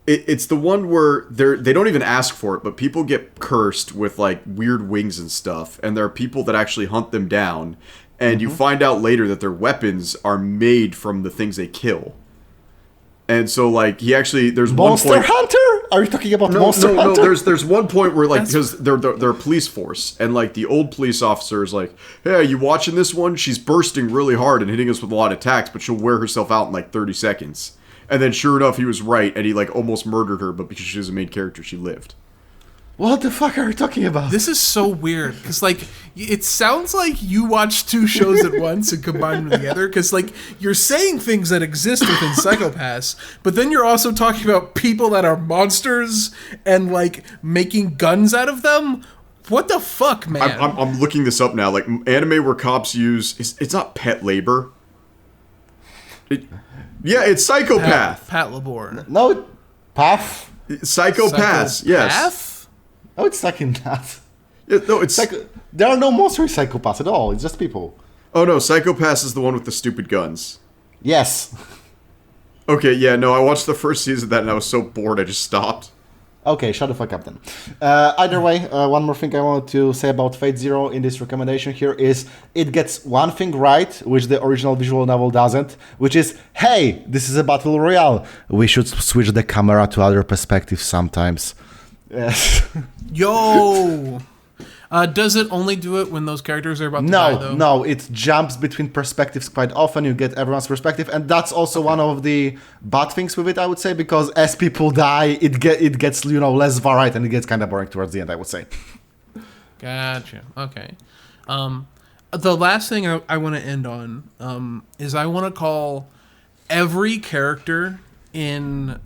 it's the one where they don't even ask for it, but people get cursed with like weird wings and stuff, and there are people that actually hunt them down, and you find out later that their weapons are made from the things they kill. And so, like, there's Monster one point... Hunter? Are you talking about Monster Hunter? No, there's one point where, like, because they're a police force, and, like, the old police officer is like, hey, are you watching this one? She's bursting really hard and hitting us with a lot of attacks, but she'll wear herself out in, like, 30 seconds. And then, sure enough, he was right, and he, like, almost murdered her, but because she was a main character, she lived. What the fuck are you talking about? This is so weird, because, like, it sounds like you watch 2 shows at once and combine them together, because, like, you're saying things that exist within Psychopaths, but then you're also talking about people that are monsters and, like, making guns out of them? What the fuck, man? I'm looking this up now. Like, anime where cops use... It's not pet labor. It's Psychopath. Pat Labor. No, Path. Psychopaths, yes. Oh, it's stuck in that. Yeah, no, it's there are no monster psychopaths at all. It's just people. Oh no, Psychopaths is the one with the stupid guns. Yes. Okay, yeah, no, I watched the first season of that and I was so bored I just stopped. Okay, shut the fuck up then. Either way, one more thing I wanted to say about Fate Zero in this recommendation here is it gets one thing right, which the original visual novel doesn't, which is, hey, this is a battle royale. We should switch the camera to other perspectives sometimes. Yes. Yo! Does it only do it when those characters are about to die, though? No, it jumps between perspectives quite often. You get everyone's perspective, and that's also one of the bad things with it, I would say, because as people die, it gets less varied, and it gets kind of boring towards the end, I would say. Gotcha. Okay. The last thing I want to end on is I want to call every character in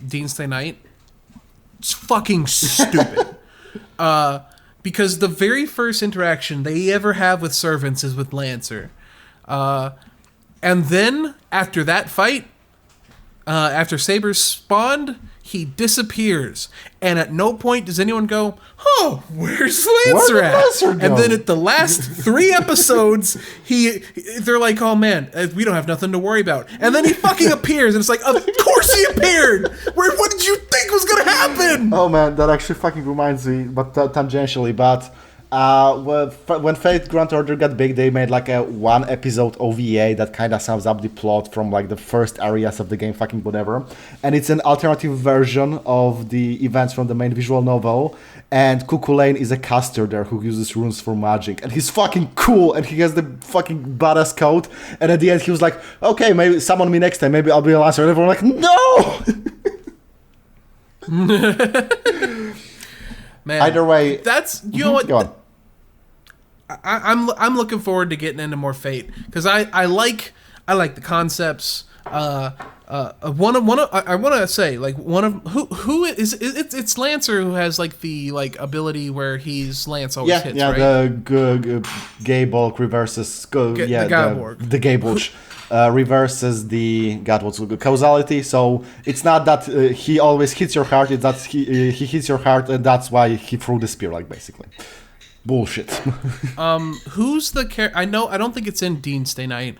Deen Stay Night fucking stupid. Because the very first interaction they ever have with servants is with Lancer. And then, after that fight, after Saber's spawned, he disappears. And at no point does anyone go, oh, where's Lancer at? And then at the last 3 episodes, they're like, oh man, we don't have nothing to worry about. And then he fucking appears, and it's like, of course he appeared! What did you think was gonna happen? Oh man, that actually fucking reminds me, but tangentially, but when Fate Grand Order got big, they made like a 1-episode OVA that kind of sums up the plot from like the first areas of the game, fucking whatever. And it's an alternative version of the events from the main visual novel. And Cuckoo Lane is a caster there who uses runes for magic. And he's fucking cool, and he has the fucking badass coat. And at the end, he was like, okay, maybe summon me next time, maybe I'll be a Lancer. And everyone like, no! Man, either way, that's know what. Go on. I'm looking forward to getting into more Fate because I like the concepts. I want to say like one of who is it's Lancer who has like the ability where he's Lance always hits, right? The gay bulk reverses the gay bulk. Reverses the Godward's causality, so it's not that he always hits your heart, it's that he hits your heart, and that's why he threw the spear, like, basically. Bullshit. Who's the character? I don't think it's in Deen Stay Night.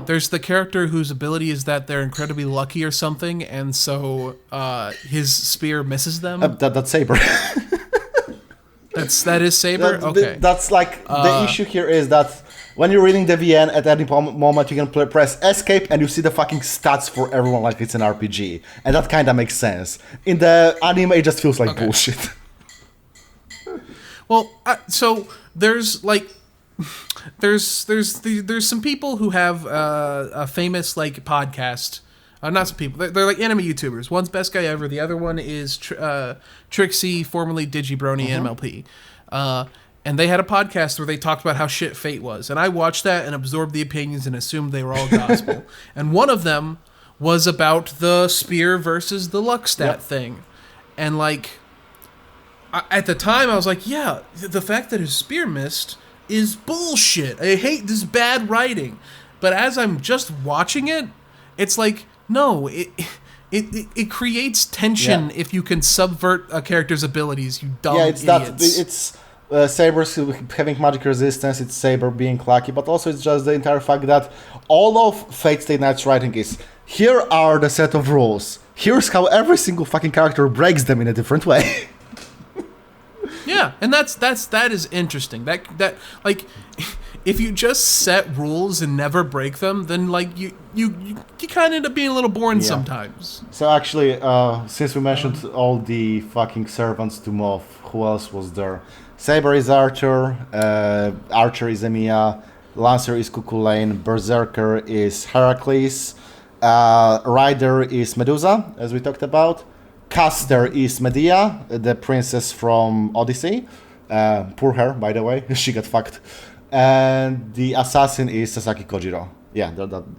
There's the character whose ability is that they're incredibly lucky or something, and so his spear misses them. That's Saber. That is Saber? Okay. That's like, the issue here is that when you're reading the VN, at any moment you can press escape and you see the fucking stats for everyone like it's an RPG. And that kind of makes sense. In the anime, it just feels like bullshit. Well, so there's like... There's some people who have a famous like podcast. Not some people. They're like anime YouTubers. One's Best Guy Ever. The other one is Trixie, formerly Digibrony MLP. And they had a podcast where they talked about how shit Fate was. And I watched that and absorbed the opinions and assumed they were all gospel. And one of them was about the spear versus the luck stat thing. And like, at the time I was like, yeah, the fact that his spear missed is bullshit. I hate this bad writing. But as I'm just watching it, it's like, no, it creates tension if you can subvert a character's abilities, you dumb idiots. It's Saber having magic resistance, it's Saber being lucky, but also it's just the entire fact that all of Fate Stay Night's writing is, here are the set of rules. Here's how every single fucking character breaks them in a different way. Yeah, and that is interesting. That like, if you just set rules and never break them, then like you kind of end up being a little boring sometimes. So actually, since we mentioned all the fucking servants to Moth, who else was there? Saber is Archer, Archer is Emiya, Lancer is Cuckoo Lane, Berserker is Heracles, Rider is Medusa, as we talked about. Caster is Medea, the princess from Odyssey. Poor her, by the way. She got fucked. And the assassin is Sasaki Kojiro. Yeah,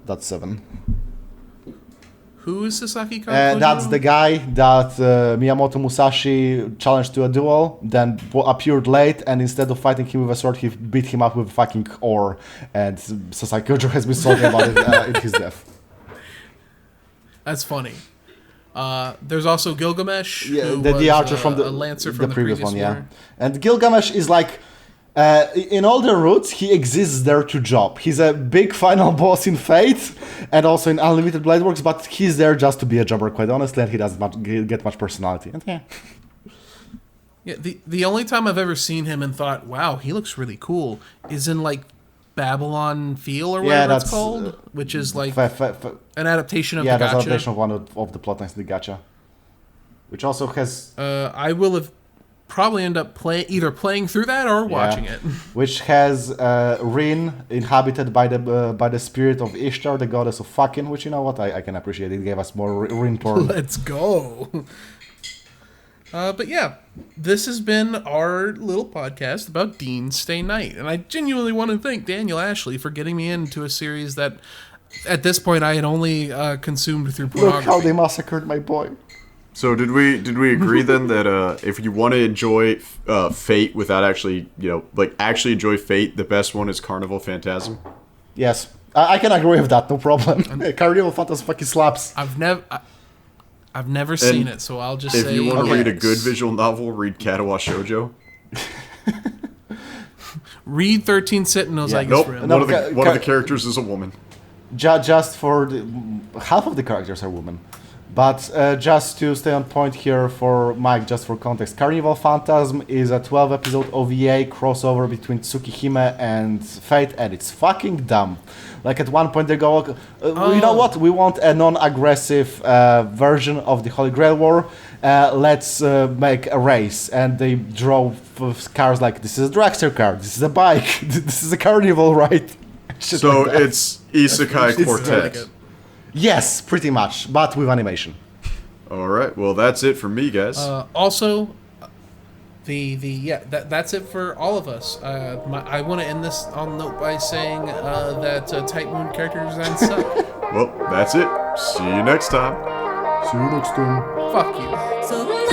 that's 7. Who is Sasaki Kojiro? That's the guy that Miyamoto Musashi challenged to a duel, then appeared late, and instead of fighting him with a sword, he beat him up with a fucking oar. And Sasaki Kojiro has been talking about it in his death. That's funny. There's also Gilgamesh, the archer from the Lancer the from the previous one, war. And Gilgamesh is like In all the roots, he exists there to job. He's a big final boss in Fate and also in Unlimited Blade Works, but he's there just to be a jobber, quite honestly, and he doesn't get much personality. And Yeah, the only time I've ever seen him and thought, wow, he looks really cool, is in like Babylon Feel or whatever it's called, which is like an adaptation of the gacha. Yeah, that's an adaptation of one of the plotlines in the gacha, which also has... I will have probably end up either playing through that or watching it. Which has Rin inhabited by the spirit of Ishtar, the goddess of fucking, which, you know what, I can appreciate. It gave us more Rin porn. Let's go. But yeah, this has been our little podcast about Deen Stay Night. And I genuinely want to thank Daniel Ashley for getting me into a series that, at this point, I had only consumed through pornography. Look how they massacred my boy. So did we agree then that if you want to enjoy Fate without actually, actually enjoy Fate, the best one is Carnival Phantasm? Yes. I can agree with that, no problem. Carnival Phantasm fucking slaps. I've never seen it, so I'll just say... If you want to read a good visual novel, read Katawa Shoujo. Read 13 Sentinels, I guess. Nope, one of the characters is a woman. Just for... half of the characters are women. But just to stay on point here for Mike, just for context, Carnival Phantasm is a 12-episode OVA crossover between Tsukihime and Fate, and it's fucking dumb. Like, at one point they go, you know what, we want a non-aggressive version of the Holy Grail War, let's make a race. And they draw cars like, this is a dragster car, this is a bike, this is a carnival, right? So like it's Isekai Quartet. Yes, pretty much, but with animation. All right, well, that's it for me, guys. Also, that's it for all of us. I want to end this on note by saying that Type Moon character designs suck. Well, that's it. See you next time. See you next time. Fuck you.